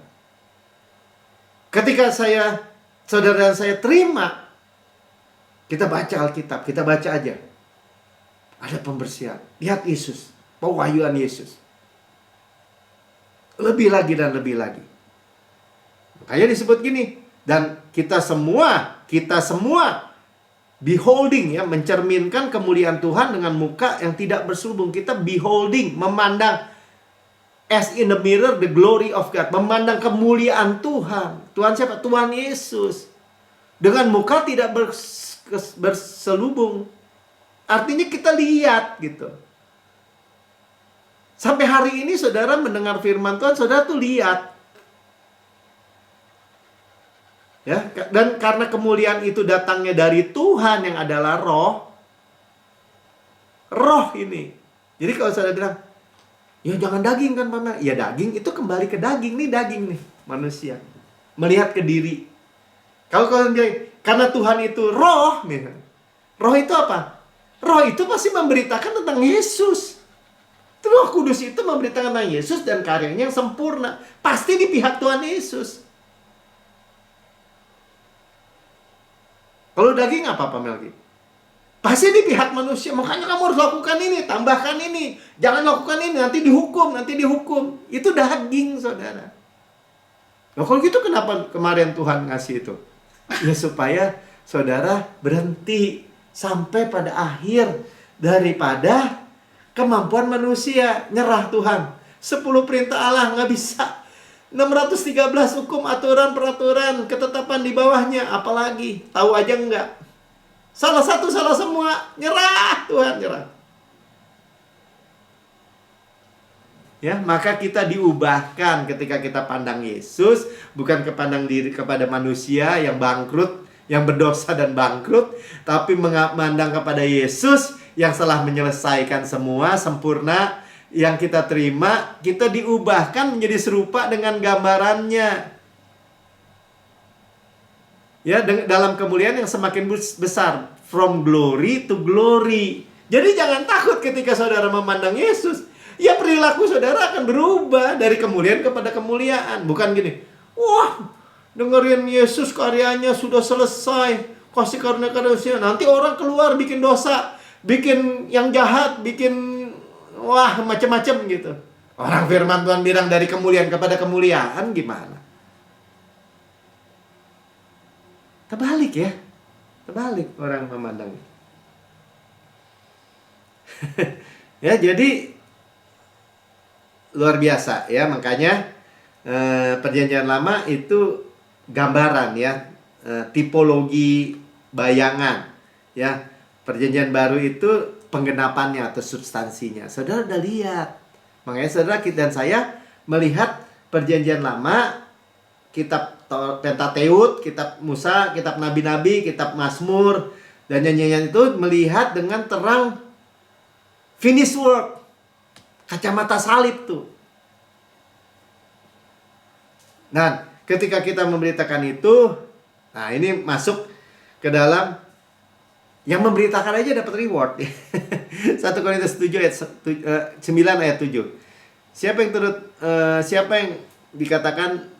Ketika saudara dan saya terima, kita baca Alkitab, kita baca aja. Ada pembersihan. Lihat Yesus, pewahyuan Yesus. Lebih lagi dan lebih lagi. Makanya disebut gini. Dan kita semua beholding mencerminkan kemuliaan Tuhan dengan muka yang tidak berselubung. Kita beholding, memandang as in the mirror the glory of God, memandang kemuliaan Tuhan. Tuhan siapa? Tuhan Yesus. Dengan muka tidak berselubung. Artinya kita lihat gitu. Sampai hari ini saudara mendengar firman Tuhan, saudara tuh lihat. Ya, dan karena kemuliaan itu datangnya dari Tuhan yang adalah roh ini. Jadi kalau saya bilang, ya jangan daging kan Pamer. Ya daging itu kembali ke daging nih manusia. Melihat ke diri. Kalau kalian bilang, karena Tuhan itu roh nih. Roh itu apa? Roh itu pasti memberitakan tentang Yesus. Roh Kudus itu memberitakan tentang Yesus dan karyanya yang sempurna. Pasti di pihak Tuhan Yesus. Kalau daging apa Pak Melki? Pasti di pihak manusia. Makanya kamu harus lakukan ini, tambahkan ini. Jangan lakukan ini, nanti dihukum. Itu daging, saudara. Nah, kalau gitu kenapa kemarin Tuhan ngasih itu? Ya supaya saudara berhenti sampai pada akhir daripada kemampuan manusia. Nyerah Tuhan. 10 perintah Allah nggak bisa. 613 hukum, aturan, peraturan, ketetapan di bawahnya. Apalagi? Tahu aja nggak? Salah satu, salah semua. Nyerah Tuhan, nyerah. Ya, maka kita diubahkan ketika kita pandang Yesus, bukan kepandang diri kepada manusia yang bangkrut, yang berdosa dan bangkrut, tapi memandang kepada Yesus yang telah menyelesaikan semua sempurna. Yang kita terima, kita diubahkan menjadi serupa dengan gambarannya. Ya, dalam kemuliaan yang semakin besar, from glory to glory. Jadi jangan takut ketika saudara memandang Yesus. Ya, perilaku saudara akan berubah dari kemuliaan kepada kemuliaan. Bukan gini, wah, dengerin Yesus karyanya sudah selesai, kasih karunia karunia. Nanti orang keluar bikin dosa, bikin yang jahat, bikin wah macam-macam gitu. Orang firman Tuhan bilang dari kemuliaan kepada kemuliaan, gimana? Terbalik ya. Terbalik orang memandangnya. Ya, jadi luar biasa ya. Makanya perjanjian lama itu gambaran ya, tipologi bayangan ya. Perjanjian baru itu penggenapannya atau substansinya. Saudara udah lihat. Makanya saudara dan saya melihat perjanjian lama, kitab Pentateut, kitab Musa, kitab Nabi-Nabi, kitab Mazmur, dan nyanyian itu melihat dengan terang finish work. Kacamata salib tuh. Nah, ketika kita memberitakan itu, nah ini masuk ke dalam yang memberitakan aja dapat reward. 1 Korintus 7 ayat 9 ayat 7. Siapa yang dikatakan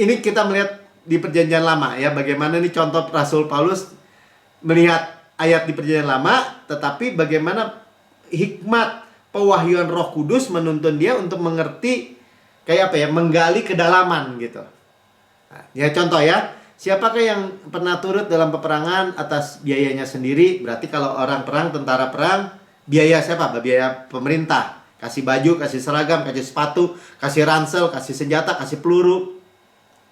ini kita melihat di perjanjian lama ya, bagaimana ini contoh Rasul Paulus melihat ayat di perjanjian lama, tetapi bagaimana hikmat pewahyuan Roh Kudus menuntun dia untuk mengerti kayak apa ya, menggali kedalaman gitu. Nah, ya contoh ya, siapakah yang pernah turut dalam peperangan atas biayanya sendiri? Berarti kalau orang perang, tentara perang, biaya siapa? Biaya pemerintah. Kasih baju, kasih seragam, kasih sepatu, kasih ransel, kasih senjata, kasih peluru.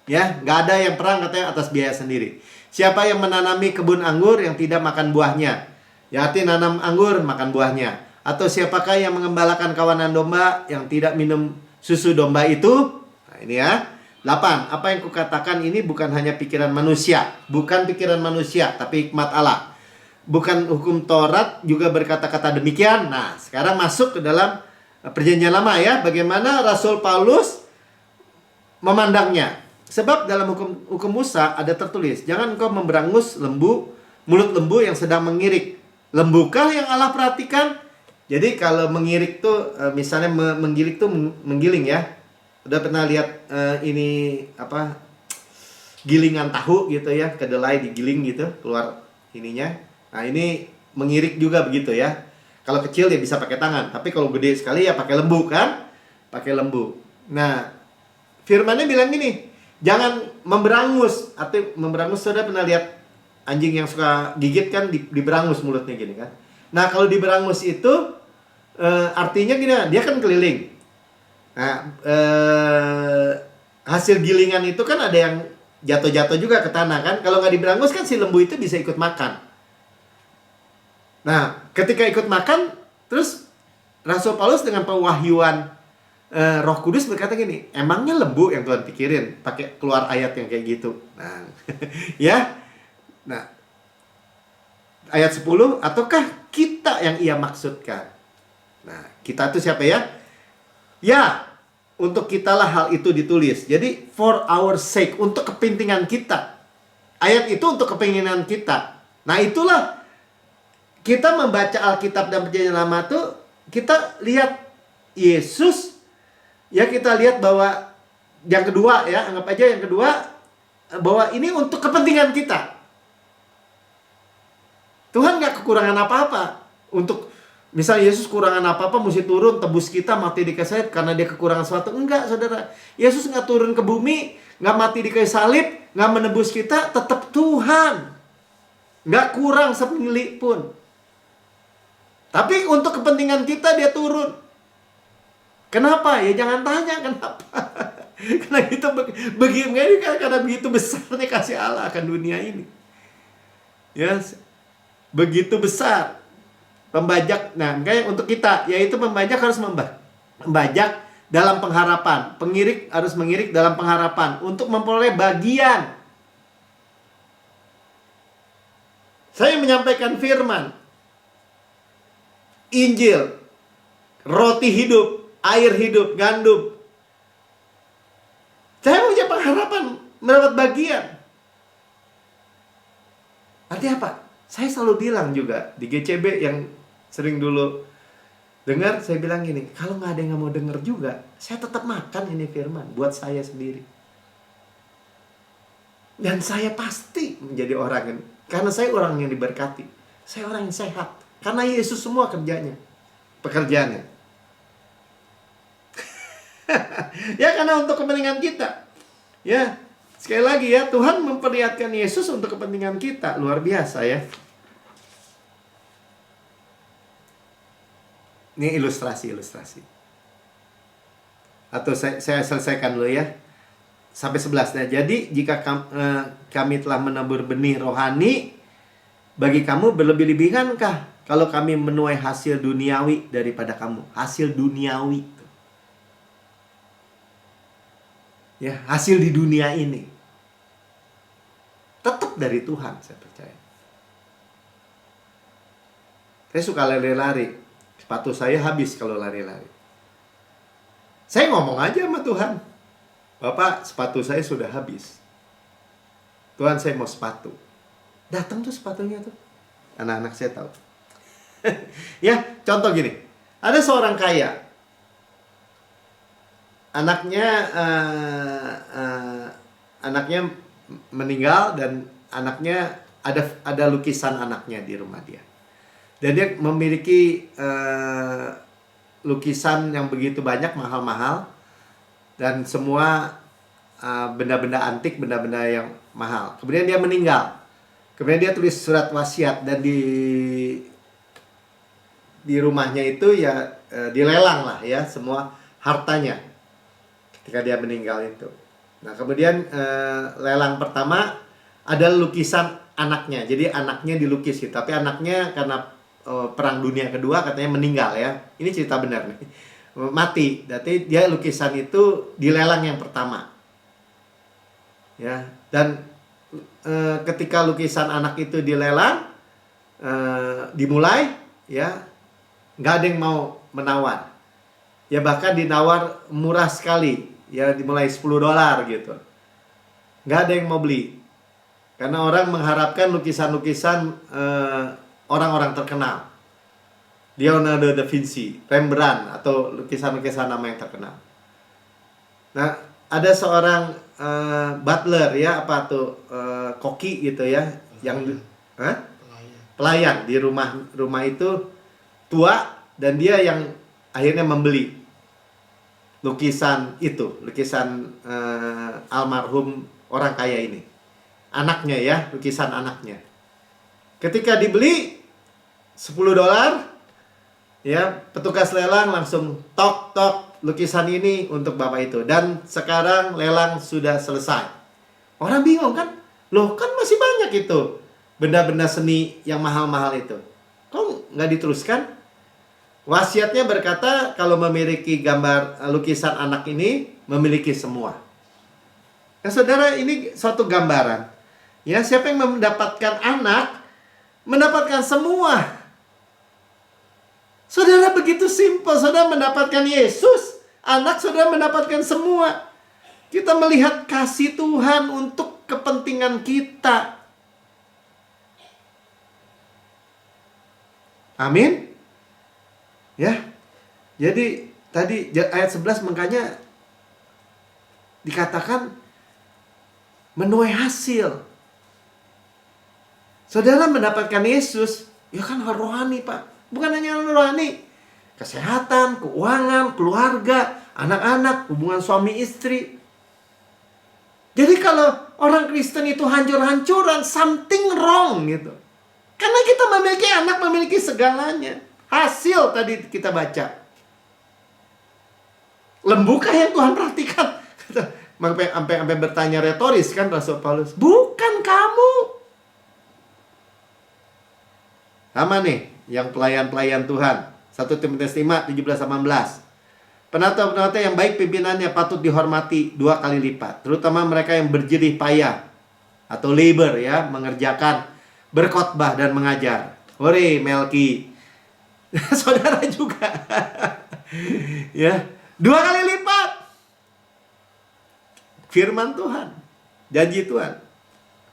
Ya, nggak ada yang perang katanya atas biaya sendiri. Siapa yang menanami kebun anggur yang tidak makan buahnya? Ya, arti nanam anggur, makan buahnya. Atau siapakah yang mengembalakan kawanan domba yang tidak minum susu domba itu? Nah, ini ya. 8. Apa yang kukatakan ini bukan hanya pikiran manusia. Bukan pikiran manusia, tapi hikmat Allah. Bukan hukum Taurat juga berkata-kata demikian. Nah, sekarang masuk ke dalam perjanjian lama ya. Bagaimana Rasul Paulus memandangnya. Sebab dalam hukum Musa ada tertulis, jangan engkau memberangus mulut lembu yang sedang mengirik. Lembukah yang Allah perhatikan? Jadi kalau mengirik tuh, misalnya menggiling tuh menggiling ya. Udah pernah lihat ini apa, gilingan tahu gitu ya, kedelai digiling gitu, keluar ininya. Nah ini mengirik juga begitu ya. Kalau kecil ya bisa pakai tangan, tapi kalau gede sekali ya pakai lembu kan, pakai lembu. Nah firmannya bilang gini, jangan memberangus. Atau memberangus, saudara pernah lihat anjing yang suka gigit kan, diberangus mulutnya gini kan. Nah kalau diberangus itu artinya gini, dia kan keliling. Nah, hasil gilingan itu kan ada yang jatuh-jatuh juga ke tanah kan. Kalau nggak diberangus kan si lembu itu bisa ikut makan. Nah, ketika ikut makan, terus Rasul Paulus dengan pewahyuan Roh Kudus berkata gini, emangnya lembu yang Tuhan pikirin pakai keluar ayat yang kayak gitu. Nah, ya. Nah, ayat 10, ataukah kita yang ia maksudkan? Nah, kita itu siapa ya? Ya, untuk kitalah hal itu ditulis. Jadi, for our sake, untuk kepentingan kita. Ayat itu untuk kepentingan kita. Nah, itulah kita membaca Alkitab dan Perjanjian Lama tuh kita lihat Yesus, ya kita lihat bahwa yang kedua ya, anggap aja yang kedua bahwa ini untuk kepentingan kita. Tuhan nggak kekurangan apa-apa. Untuk misalnya Yesus kurangan apa-apa mesti turun tebus kita mati di kayu salib karena dia kekurangan sesuatu. Enggak, saudara. Yesus nggak turun ke bumi, nggak mati di kayu salib, nggak menebus kita, tetap Tuhan. Nggak kurang semili pun. Tapi untuk kepentingan kita dia turun. Kenapa? Ya jangan tanya kenapa. Karena kita karena begitu besarnya kasih Allah akan dunia ini. Ya, begitu besar pembajak. Nah, kayak untuk kita, yaitu pembajak harus membajak dalam pengharapan. Pengirik harus mengirik dalam pengharapan untuk memperoleh bagian. Saya menyampaikan firman, Injil, roti hidup, air hidup, gandum. Saya punya pengharapan mendapat bagian. Artinya apa? Saya selalu bilang juga di GCB yang sering dulu dengar, saya bilang gini, kalau nggak ada yang nggak mau dengar juga, saya tetap makan ini firman buat saya sendiri. Dan saya pasti menjadi orang yang, karena saya orang yang diberkati. Saya orang yang sehat. Karena Yesus semua pekerjaannya. Ya karena untuk kepentingan kita. Ya, sekali lagi ya, Tuhan memperlihatkan Yesus untuk kepentingan kita. Luar biasa ya. Ini ilustrasi. Atau saya selesaikan dulu ya. Sampai 11. Nah, jadi jika kami telah menabur benih rohani, bagi kamu berlebih-lebihankah kalau kami menuai hasil duniawi daripada kamu? Hasil duniawi. Ya, hasil di dunia ini. Tetap dari Tuhan, saya percaya. Saya suka lari-lari. Sepatu saya habis kalau lari-lari. Saya ngomong aja sama Tuhan. Bapak, sepatu saya sudah habis. Tuhan, saya mau sepatu. Datang tuh sepatunya tuh. Anak-anak saya tahu. Ya, contoh gini. Ada seorang kaya. Anaknya meninggal dan anaknya ada lukisan anaknya di rumah dia. Dan dia memiliki lukisan yang begitu banyak, mahal-mahal. Dan semua benda-benda antik, benda-benda yang mahal. Kemudian dia meninggal. Kemudian dia tulis surat wasiat. Dan di rumahnya itu ya dilelang lah ya semua hartanya ketika dia meninggal itu. Nah kemudian lelang pertama ada lukisan anaknya. Jadi anaknya dilukis gitu. Tapi anaknya karena Perang Dunia Kedua katanya meninggal ya. Ini cerita benar nih. Mati. Berarti dia lukisan itu dilelang yang pertama. Ya. Dan ketika lukisan anak itu dilelang dimulai ya, nggak ada yang mau menawar. Ya bahkan dinawar murah sekali. Ya dimulai $10 gitu. Nggak ada yang mau beli. Karena orang mengharapkan lukisan-lukisan orang-orang terkenal. Leonardo da Vinci, Rembrandt, atau lukisan-lukisan nama yang terkenal. Nah, ada seorang butler ya, apa tuh, koki gitu ya, yang pelayan di rumah itu tua, dan dia yang akhirnya membeli lukisan itu, lukisan almarhum orang kaya ini. Anaknya ya, lukisan anaknya. Ketika dibeli $10, ya, petugas lelang langsung tok lukisan ini untuk bapak itu. Dan sekarang lelang sudah selesai. Orang bingung kan? Loh kan masih banyak itu benda-benda seni yang mahal-mahal itu. Kok nggak diteruskan? Wasiatnya berkata kalau memiliki gambar lukisan anak ini, memiliki semua. Nah saudara, ini suatu gambaran. Ya, siapa yang mendapatkan anak, mendapatkan semua. Saudara, begitu simpel. Saudara mendapatkan Yesus, anak saudara mendapatkan semua. Kita melihat kasih Tuhan untuk kepentingan kita. Amin. Ya. Jadi tadi ayat 11 makanya dikatakan menuai hasil. Saudara mendapatkan Yesus, ya kan hal rohani, Pak. Bukan hanya hal rohani. Kesehatan, keuangan, keluarga, anak-anak, hubungan suami istri. Jadi kalau orang Kristen itu hancur-hancuran, something wrong gitu. Karena kita memiliki anak, memiliki segalanya. Hasil tadi kita baca. Lembukah yang Tuhan perhatikan? Sampai bertanya retoris kan Rasul Paulus. Bukan kamu. Sama nih, yang pelayan-pelayan Tuhan. 1 Timotius 5, 17-18. Penata-penata yang baik pimpinannya patut dihormati 2 kali lipat. Terutama mereka yang berjerih payah. Atau labor ya, mengerjakan, berkhotbah dan mengajar. Hore, Melki. Saudara juga. Ya, 2 kali lipat. Firman Tuhan. Janji Tuhan.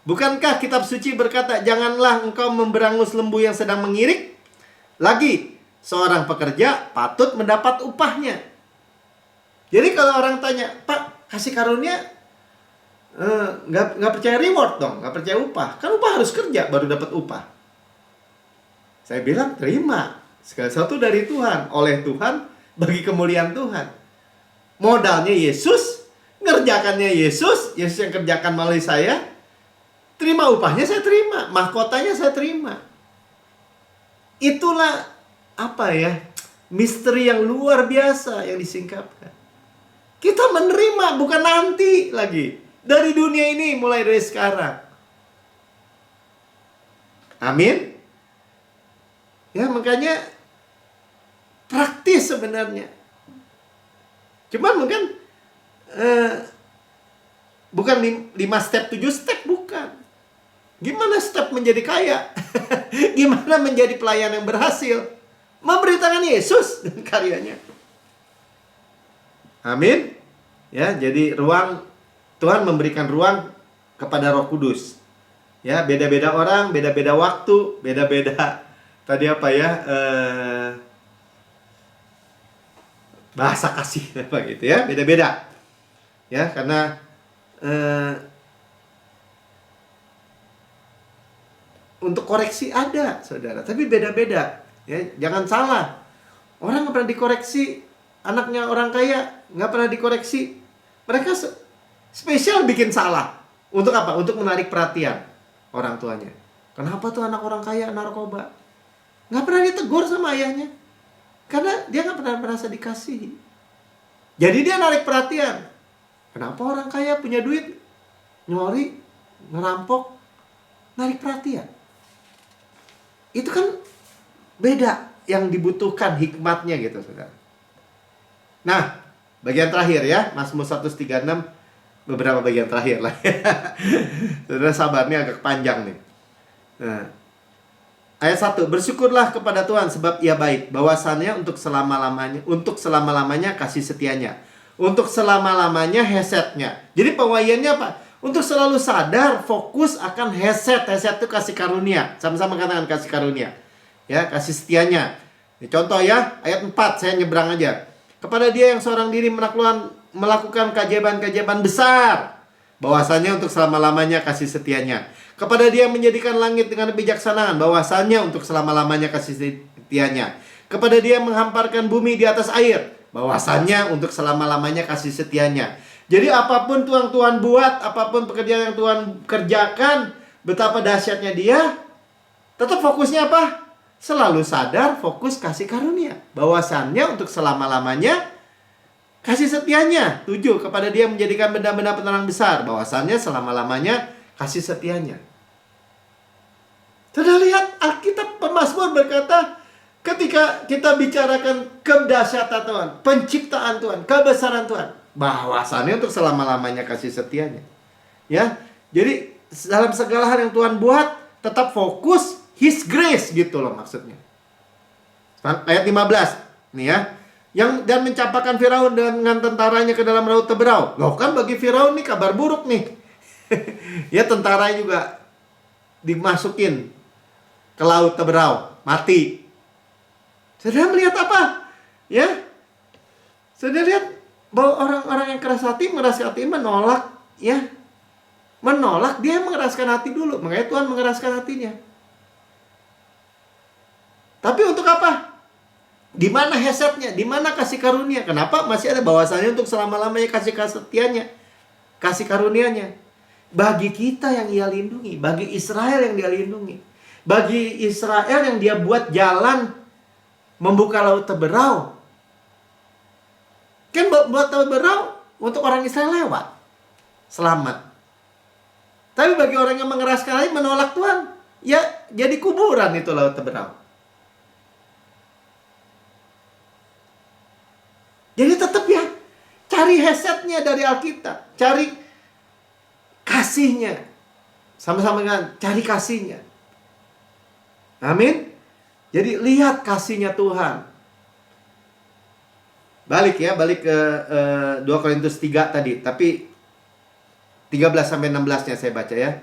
Bukankah kitab suci berkata, janganlah engkau memberangus lembu yang sedang mengirik? Lagi, seorang pekerja patut mendapat upahnya. Jadi kalau orang tanya, Pak, kasih karunia nggak percaya reward dong, nggak percaya upah. Kan upah harus kerja baru dapat upah. Saya bilang terima. Segala sesuatu dari Tuhan, oleh Tuhan, bagi kemuliaan Tuhan. Modalnya Yesus, ngerjakannya Yesus yang kerjakan melalui saya. Terima upahnya saya terima, mahkotanya saya terima. Itulah apa ya, misteri yang luar biasa yang disingkapkan. Kita menerima bukan nanti lagi. Dari dunia ini mulai dari sekarang. Amin. Ya makanya praktis sebenarnya. Cuman mungkin bukan 5 step, 7 step, bukan. Gimana step menjadi kaya? Gimana menjadi pelayan yang berhasil? Memberitakan Yesus dan karyanya. Amin. Ya, jadi Tuhan memberikan ruang kepada Roh Kudus. Ya, beda-beda orang, beda-beda waktu, beda-beda tadi apa ya? Bahasa kasih apa gitu ya, beda-beda. Ya, karena untuk koreksi ada, saudara, tapi beda-beda. Ya, jangan salah. Orang nggak pernah dikoreksi, anaknya orang kaya nggak pernah dikoreksi. Mereka spesial bikin salah. Untuk apa? Untuk menarik perhatian orang tuanya. Kenapa tuh anak orang kaya narkoba? Nggak pernah ditegur sama ayahnya. Karena dia nggak pernah merasa dikasihi. Jadi dia narik perhatian. Kenapa orang kaya punya duit, nyuri, ngerampok, narik perhatian? Itu kan beda yang dibutuhkan hikmatnya gitu, saudara. Nah, bagian terakhir ya, Mazmur 136, beberapa bagian terakhir lah. Saudara sabarnya agak panjang nih. Nah, ayat 1, bersyukurlah kepada Tuhan sebab Ia baik, bahwasannya untuk selama-lamanya kasih setianya, untuk selama-lamanya hesetnya. Jadi pewayannya apa? Untuk selalu sadar, fokus akan heset. Heset itu kasih karunia. Sama-sama katakan kasih karunia. Ya, kasih setianya. Ini contoh ya, ayat 4, saya nyebrang aja. Kepada Dia yang seorang diri melakukan keajaiban-keajaiban besar, bahwasanya untuk selama-lamanya kasih setianya. Kepada Dia yang menjadikan langit dengan kebijaksanaan, bahwasanya untuk selama-lamanya kasih setianya. Kepada Dia yang menghamparkan bumi di atas air, bahwasanya untuk selama-lamanya kasih setianya. Jadi apapun Tuhan buat, apapun pekerjaan yang Tuhan kerjakan, betapa dahsyatnya Dia, tetap fokusnya apa? Selalu sadar, fokus kasih karunia. Bahwasannya untuk selama-lamanya kasih setianya. 7, kepada Dia menjadikan benda-benda penerang besar, bahwasannya selama-lamanya kasih setianya. Sudah lihat Alkitab, pemazmur berkata, ketika kita bicarakan kedahsyatan Tuhan, penciptaan Tuhan, kebesaran Tuhan, bahwasannya untuk selama-lamanya kasih setianya. Ya, jadi dalam segala hal yang Tuhan buat, tetap fokus His grace gitu loh maksudnya. Ayat 15 nih ya. Dan mencampakkan Firaun dengan tentaranya ke dalam laut Teberau. Loh kan bagi Firaun nih kabar buruk nih. Ya, tentaranya juga dimasukin ke laut Teberau, mati. Saudara melihat apa? Ya, saudara lihat bahwa orang-orang yang keras hati, mengeraskan hati menolak, ya, menolak, dia mengeraskan hati dulu. Makanya Tuhan mengeraskan hatinya. Tapi untuk apa? Di mana hasetnya? Di mana kasih karunia? Kenapa masih ada bahwasannya untuk selama-lamanya kasih setianya, kasih karunianya? Bagi kita yang ia lindungi, bagi Israel yang dia lindungi, bagi Israel yang dia buat jalan membuka laut Teberau. Kan buat Teberau untuk orang Israel lewat, selamat. Tapi bagi orang yang mengeraskan hati, menolak Tuhan, ya jadi kuburan itu laut Teberau. Jadi tetap ya, cari hasetnya dari Alkitab, cari kasihnya, sama-sama dengan cari kasihnya. Amin. Jadi lihat kasihnya Tuhan. Balik ke 2 Korintus 3 tadi, tapi 13-16-nya saya baca ya.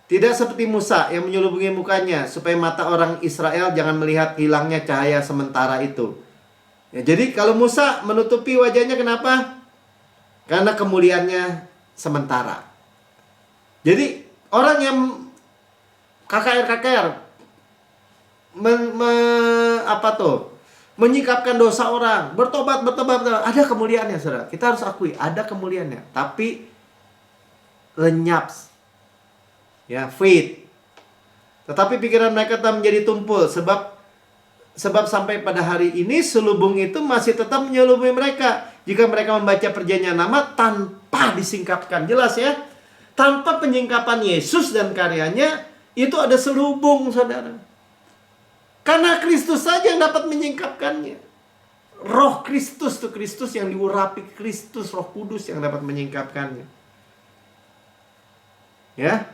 Tidak seperti Musa yang menyelubungi mukanya supaya mata orang Israel jangan melihat hilangnya cahaya sementara itu. Ya, jadi kalau Musa menutupi wajahnya kenapa? Karena kemuliaannya sementara. Jadi orang yang KKR menyikapkan dosa orang, bertobat, ada kemuliaannya, saudara. Kita harus akui ada kemuliaannya, tapi lenyap, ya, fade. Tetapi pikiran mereka tetap menjadi tumpul, sebab sampai pada hari ini selubung itu masih tetap menyelubungi mereka. Jika mereka membaca perjanjian lama tanpa disingkapkan. Jelas ya, tanpa penyingkapan Yesus dan karyanya, itu ada selubung, saudara. Karena Kristus saja yang dapat menyingkapkannya. Roh Kristus itu, Kristus yang diurapi Kristus, Roh Kudus yang dapat menyingkapkannya. Ya,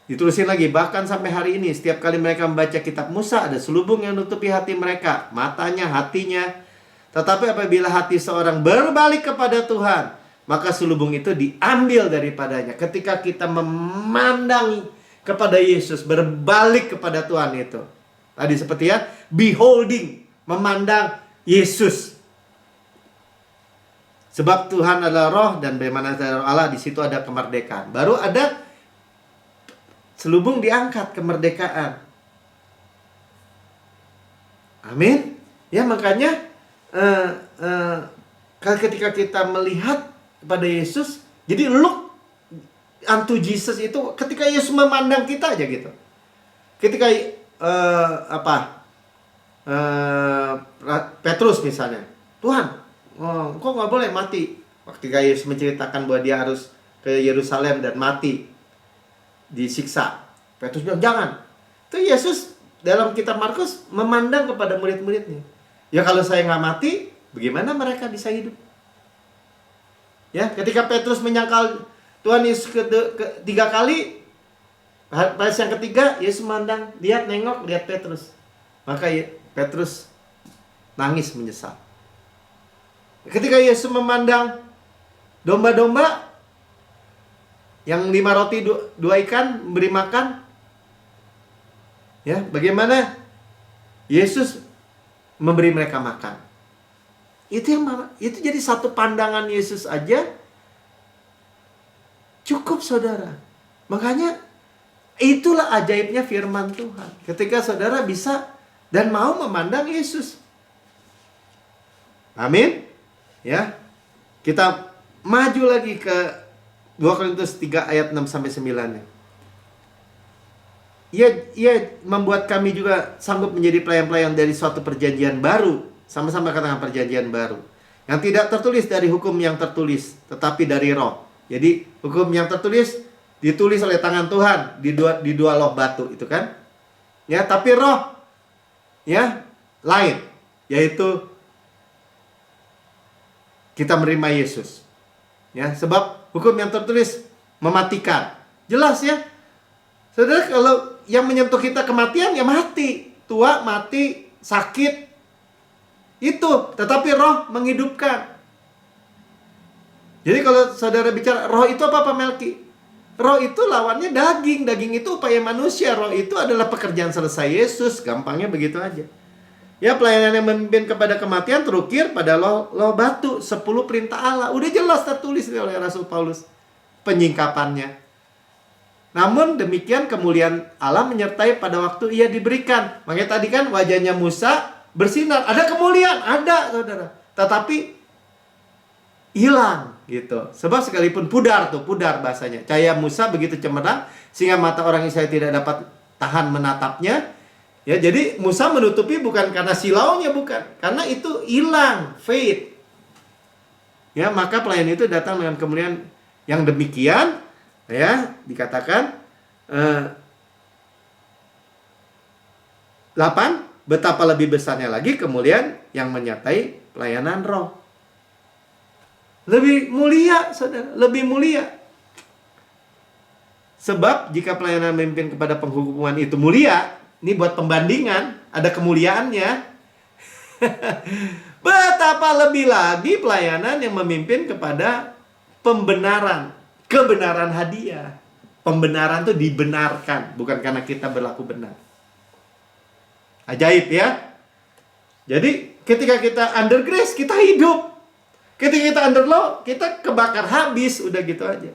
ditulisin lagi, bahkan sampai hari ini setiap kali mereka membaca kitab Musa, ada selubung yang menutupi hati mereka, matanya, hatinya. Tetapi apabila hati seorang berbalik kepada Tuhan, maka selubung itu diambil daripadanya. Ketika kita memandang kepada Yesus, berbalik kepada Tuhan itu. Tadi seperti ya, beholding, memandang Yesus. Sebab Tuhan adalah roh, dan bagaimana roh Allah, di situ ada kemerdekaan. Baru ada selubung diangkat, kemerdekaan. Amin. Ya, makanya ketika kita melihat kepada Yesus, jadi look unto Jesus itu ketika Yesus memandang kita aja gitu. Ketika Petrus misalnya, Tuhan, kok nggak boleh mati? Ketika Yesus menceritakan bahwa dia harus ke Yerusalem dan mati, disiksa, Petrus bilang jangan. Itu Yesus dalam kitab Markus memandang kepada murid-muridnya. Ya kalau saya nggak mati, bagaimana mereka bisa hidup? Ya, ketika Petrus menyangkal Tuhan Yesus ketiga kali, pas yang ketiga Yesus memandang, lihat Petrus. Maka Petrus nangis menyesal. Ketika Yesus memandang domba-domba yang 5 roti 2 ikan beri makan, ya, bagaimana Yesus memberi mereka makan. Itu jadi satu pandangan Yesus aja cukup, saudara. Makanya itulah ajaibnya firman Tuhan. Ketika saudara bisa dan mau memandang Yesus. Amin. Ya. Kita maju lagi ke 2 Korintus 3 ayat 6 sampai 9. Ia membuat kami juga sanggup menjadi pelayan-pelayan dari suatu perjanjian baru. Sama-sama katakan perjanjian baru. Yang tidak tertulis dari hukum yang tertulis, tetapi dari roh. Jadi hukum yang tertulis ditulis oleh tangan Tuhan di dua loh batu itu kan. Ya, tapi roh ya lain, yaitu kita menerima Yesus. Ya, sebab hukum yang tertulis mematikan. Jelas ya. Saudara, kalau yang menyentuh kita kematian, ya mati. Tua, mati, sakit. Itu. Tetapi roh menghidupkan. Jadi kalau saudara bicara roh itu apa Melki? Roh itu lawannya daging. Daging itu upaya manusia. Roh itu adalah pekerjaan selesai Yesus. Gampangnya begitu aja. Ya, pelayanan yang memimpin kepada kematian terukir pada loh batu. 10 perintah Allah. Udah jelas tertulis oleh Rasul Paulus penyingkapannya. Namun demikian kemuliaan Allah menyertai pada waktu ia diberikan. Makanya tadi kan wajahnya Musa bersinar. Ada kemuliaan. Ada, saudara. Tetapi hilang gitu. Sebab sekalipun pudar bahasanya. Cahaya Musa begitu cemerlang sehingga mata orang Israel tidak dapat tahan menatapnya. Ya, jadi Musa menutupi bukan karena silaunya, bukan. Karena itu hilang, fade. Ya, maka pelayan itu datang dengan kemuliaan yang demikian, ya, dikatakan 8, betapa lebih besarnya lagi kemuliaan yang menyertai pelayanan roh. Lebih mulia, saudara, lebih mulia. Sebab jika pelayanan memimpin kepada penghukuman itu mulia, ini buat pembandingan, ada kemuliaannya. Betapa lebih lagi pelayanan yang memimpin kepada pembenaran, kebenaran hadiah. Pembenaran itu dibenarkan, bukan karena kita berlaku benar. Ajaib ya. Jadi ketika kita under grace, kita hidup. Ketika kita under law, kita kebakar habis, udah gitu aja.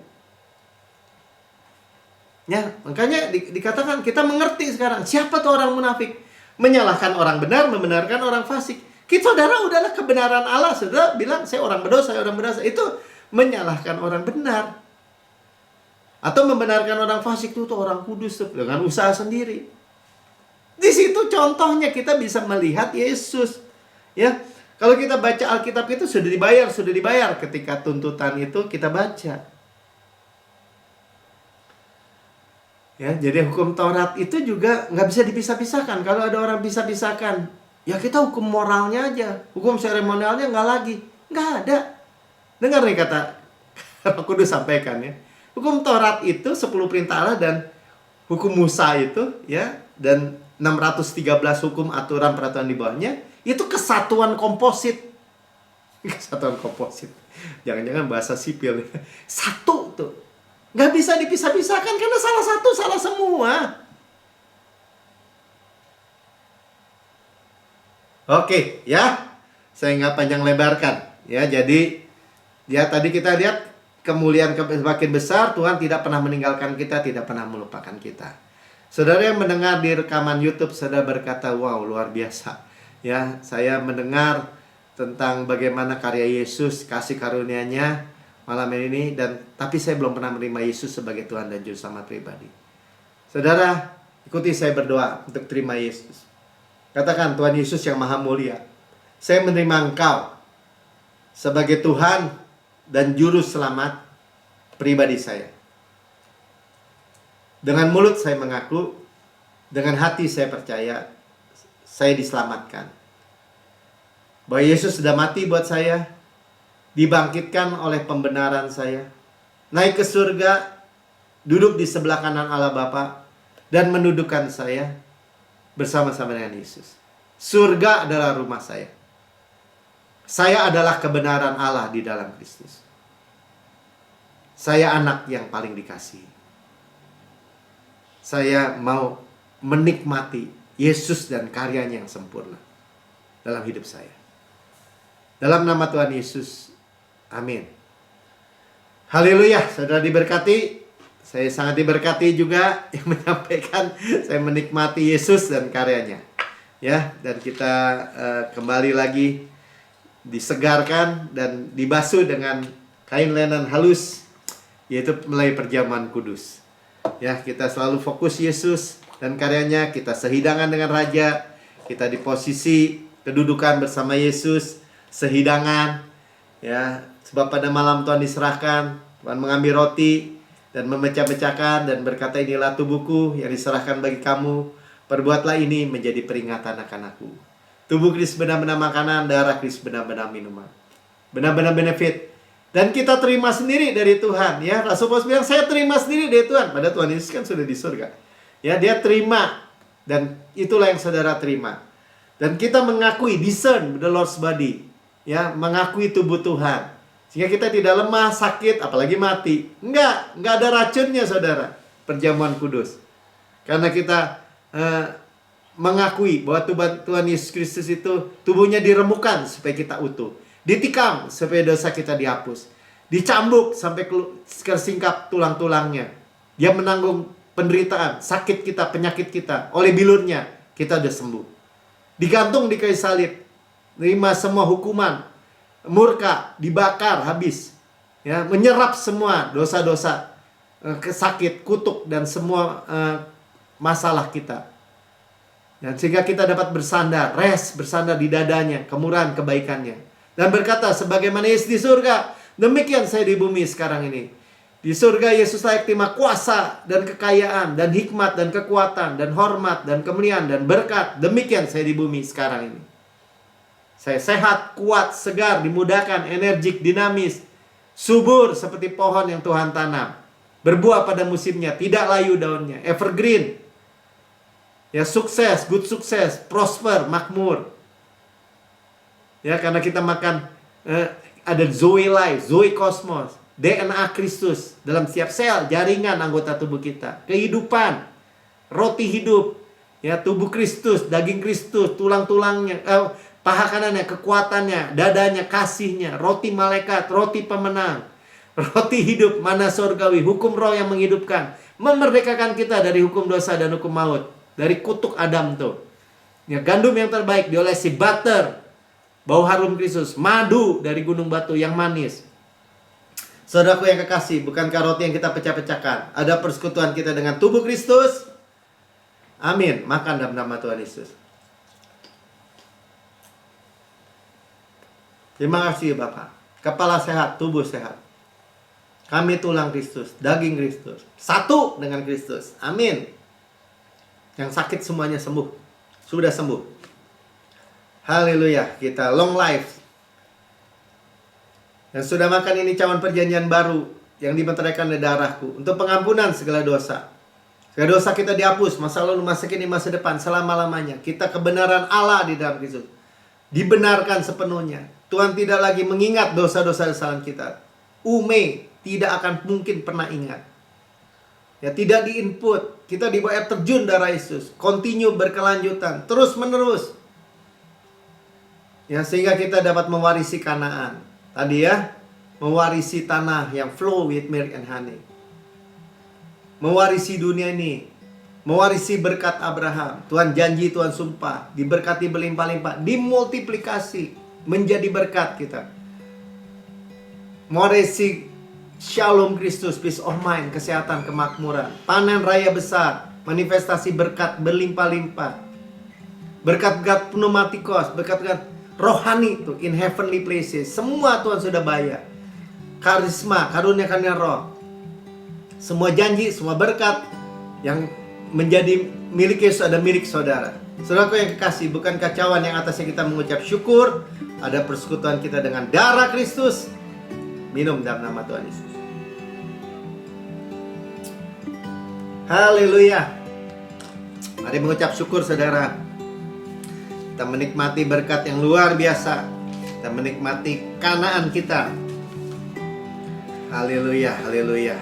Ya, makanya dikatakan kita mengerti sekarang siapa tuh orang munafik, menyalahkan orang benar, membenarkan orang fasik. Kita saudara udahlah kebenaran Allah, saudara bilang saya orang berdosa, itu menyalahkan orang benar. Atau membenarkan orang fasik itu orang kudus tuh, dengan usaha sendiri. Di situ contohnya kita bisa melihat Yesus. Ya, kalau kita baca Alkitab itu sudah dibayar ketika tuntutan itu kita baca. Ya, jadi hukum Taurat itu juga nggak bisa dipisah-pisahkan. Kalau ada orang pisah-pisahkan, ya kita hukum moralnya aja, hukum seremonialnya nggak lagi, nggak ada. Dengar nih kata Roh Kudus sampaikan ya. Hukum Taurat itu 10 perintah Allah dan hukum Musa itu ya, dan 613 hukum aturan peraturan di bawahnya itu kesatuan komposit. Kesatuan komposit. Jangan-jangan bahasa sipil. Satu tuh. Nggak bisa dipisah-pisahkan karena salah satu, salah semua. Oke, ya. Saya nggak panjang lebarkan. Ya, jadi ya tadi kita lihat kemuliaan semakin besar, Tuhan tidak pernah meninggalkan kita, tidak pernah melupakan kita. Saudara yang mendengar di rekaman YouTube, saudara berkata, wow, luar biasa. Ya, saya mendengar tentang bagaimana karya Yesus, kasih karunia-Nya malam ini, tapi saya belum pernah menerima Yesus sebagai Tuhan dan Juru Selamat pribadi. Saudara, ikuti saya berdoa untuk terima Yesus. Katakan, Tuhan Yesus yang maha mulia, saya menerima Engkau sebagai Tuhan dan Juru Selamat pribadi saya. Dengan mulut saya mengaku, dengan hati saya percaya, saya diselamatkan. Bahwa Yesus sudah mati buat saya, dibangkitkan oleh pembenaran saya, naik ke surga, duduk di sebelah kanan Allah Bapa, dan mendudukan saya bersama-sama dengan Yesus. Surga adalah rumah saya. Saya adalah kebenaran Allah di dalam Kristus. Saya anak yang paling dikasihi. Saya mau menikmati Yesus dan karyanya yang sempurna dalam hidup saya. Dalam nama Tuhan Yesus, amin. Haleluya, saudara diberkati. Saya sangat diberkati juga yang menyampaikan saya menikmati Yesus dan karyanya. Ya, dan kita kembali lagi disegarkan dan dibasuh dengan kain lenan halus, yaitu melalui perjamuan kudus. Ya, kita selalu fokus Yesus dan karyanya, kita sehidangan dengan Raja, kita di posisi kedudukan bersama Yesus, sehidangan. Ya, sebab pada malam Tuhan diserahkan, Tuhan mengambil roti dan memecah-pecahkan dan berkata, inilah tubuhku yang diserahkan bagi kamu, perbuatlah ini menjadi peringatan akan aku. Tubuh Kristus benar-benar makanan, darah Kristus benar-benar minuman, benar-benar benefit. Dan kita terima sendiri dari Tuhan. Ya, Rasul Paulus bilang, saya terima sendiri dari Tuhan. Padahal Tuhan Yesus kan sudah di surga. Ya, dia terima. Dan itulah yang saudara terima. Dan kita mengakui, discern the Lord's body. Ya, mengakui tubuh Tuhan. Sehingga kita tidak lemah, sakit, apalagi mati. Enggak ada racunnya saudara, perjamuan kudus. Karena kita mengakui bahwa Tuhan Yesus Kristus itu tubuhnya diremukkan supaya kita utuh. Ditikam supaya dosa kita dihapus. Dicambuk sampai tersingkap tulang-tulangnya. Dia menanggung penderitaan, sakit kita, penyakit kita. Oleh bilurnya kita sudah sembuh. Digantung di kayu salib. Terima semua hukuman. Murka, dibakar habis, ya, menyerap semua dosa-dosa, sakit, kutuk dan semua masalah kita. Dan sehingga kita dapat bersandar di dadanya, kemurahan kebaikannya. Dan berkata, sebagaimana Yesus di surga, demikian saya di bumi sekarang ini. Di surga Yesus layak terima kuasa dan kekayaan dan hikmat dan kekuatan dan hormat dan kemuliaan dan berkat. Demikian saya di bumi sekarang ini. Saya sehat, kuat, segar, dimudahkan, energik, dinamis, subur seperti pohon yang Tuhan tanam. Berbuah pada musimnya, tidak layu daunnya, evergreen. Ya, sukses, good sukses, prosper, makmur. Ya, karena kita makan ada Zoe life, Zoe kosmos, DNA Kristus dalam setiap sel, jaringan anggota tubuh kita. Kehidupan, roti hidup, ya, tubuh Kristus, daging Kristus, tulang-tulangnya, paha kanannya, kekuatannya, dadanya, kasihnya, roti malaikat, roti pemenang, roti hidup, mana surgawi, hukum roh yang menghidupkan, memerdekakan kita dari hukum dosa dan hukum maut, dari kutuk Adam tuh. Ya, gandum yang terbaik diolesi butter, bau harum Kristus, madu dari gunung batu yang manis. Saudaraku yang kekasih, bukankah roti yang kita pecah-pecahkan ada persekutuan kita dengan tubuh Kristus? Amin. Makan dalam nama Tuhan Yesus. Terima kasih Bapak. Kepala sehat, tubuh sehat. Kami tulang Kristus, daging Kristus, satu dengan Kristus. Amin. Yang sakit semuanya sembuh. Sudah sembuh. Haleluya. Kita long life. Yang sudah makan ini cawan perjanjian baru yang dimeteraikan oleh darahku untuk pengampunan segala dosa. Segala dosa kita dihapus, masa lalu, masa kini, masa depan, selama-lamanya. Kita kebenaran Allah di dalam Kristus. Dibenarkan sepenuhnya. Tuhan tidak lagi mengingat dosa-dosa kesalahan kita. Tidak akan mungkin pernah ingat. Ya, tidak diinput. Kita di bawah air terjun darah Yesus. Continue, berkelanjutan, terus menerus. Ya, sehingga kita dapat mewarisi Kanaan. Tadi ya, mewarisi tanah yang flow with milk and honey. Mewarisi dunia ini. Mewarisi berkat Abraham. Tuhan janji, Tuhan sumpah. Diberkati berlimpah-limpah. Dimultiplikasi. Menjadi berkat kita. Mewarisi shalom Kristus, peace of mind, kesehatan, kemakmuran. Panen raya besar. Manifestasi berkat berlimpah-limpah. Berkat-berkat pneumatikos. Berkat-berkat rohani itu. In heavenly places. Semua Tuhan sudah bayar. Karisma, karunia-karunia roh. Semua janji, semua berkat yang menjadi milik Yesus ada milik saudara. Saudaraku yang kekasih, bukan kacauan yang atasnya kita mengucap syukur. Ada persekutuan kita dengan darah Kristus. Minum dalam nama Tuhan Yesus. Haleluya. Mari mengucap syukur saudara. Kita menikmati berkat yang luar biasa. Kita menikmati Kanaan kita. Haleluya, haleluya.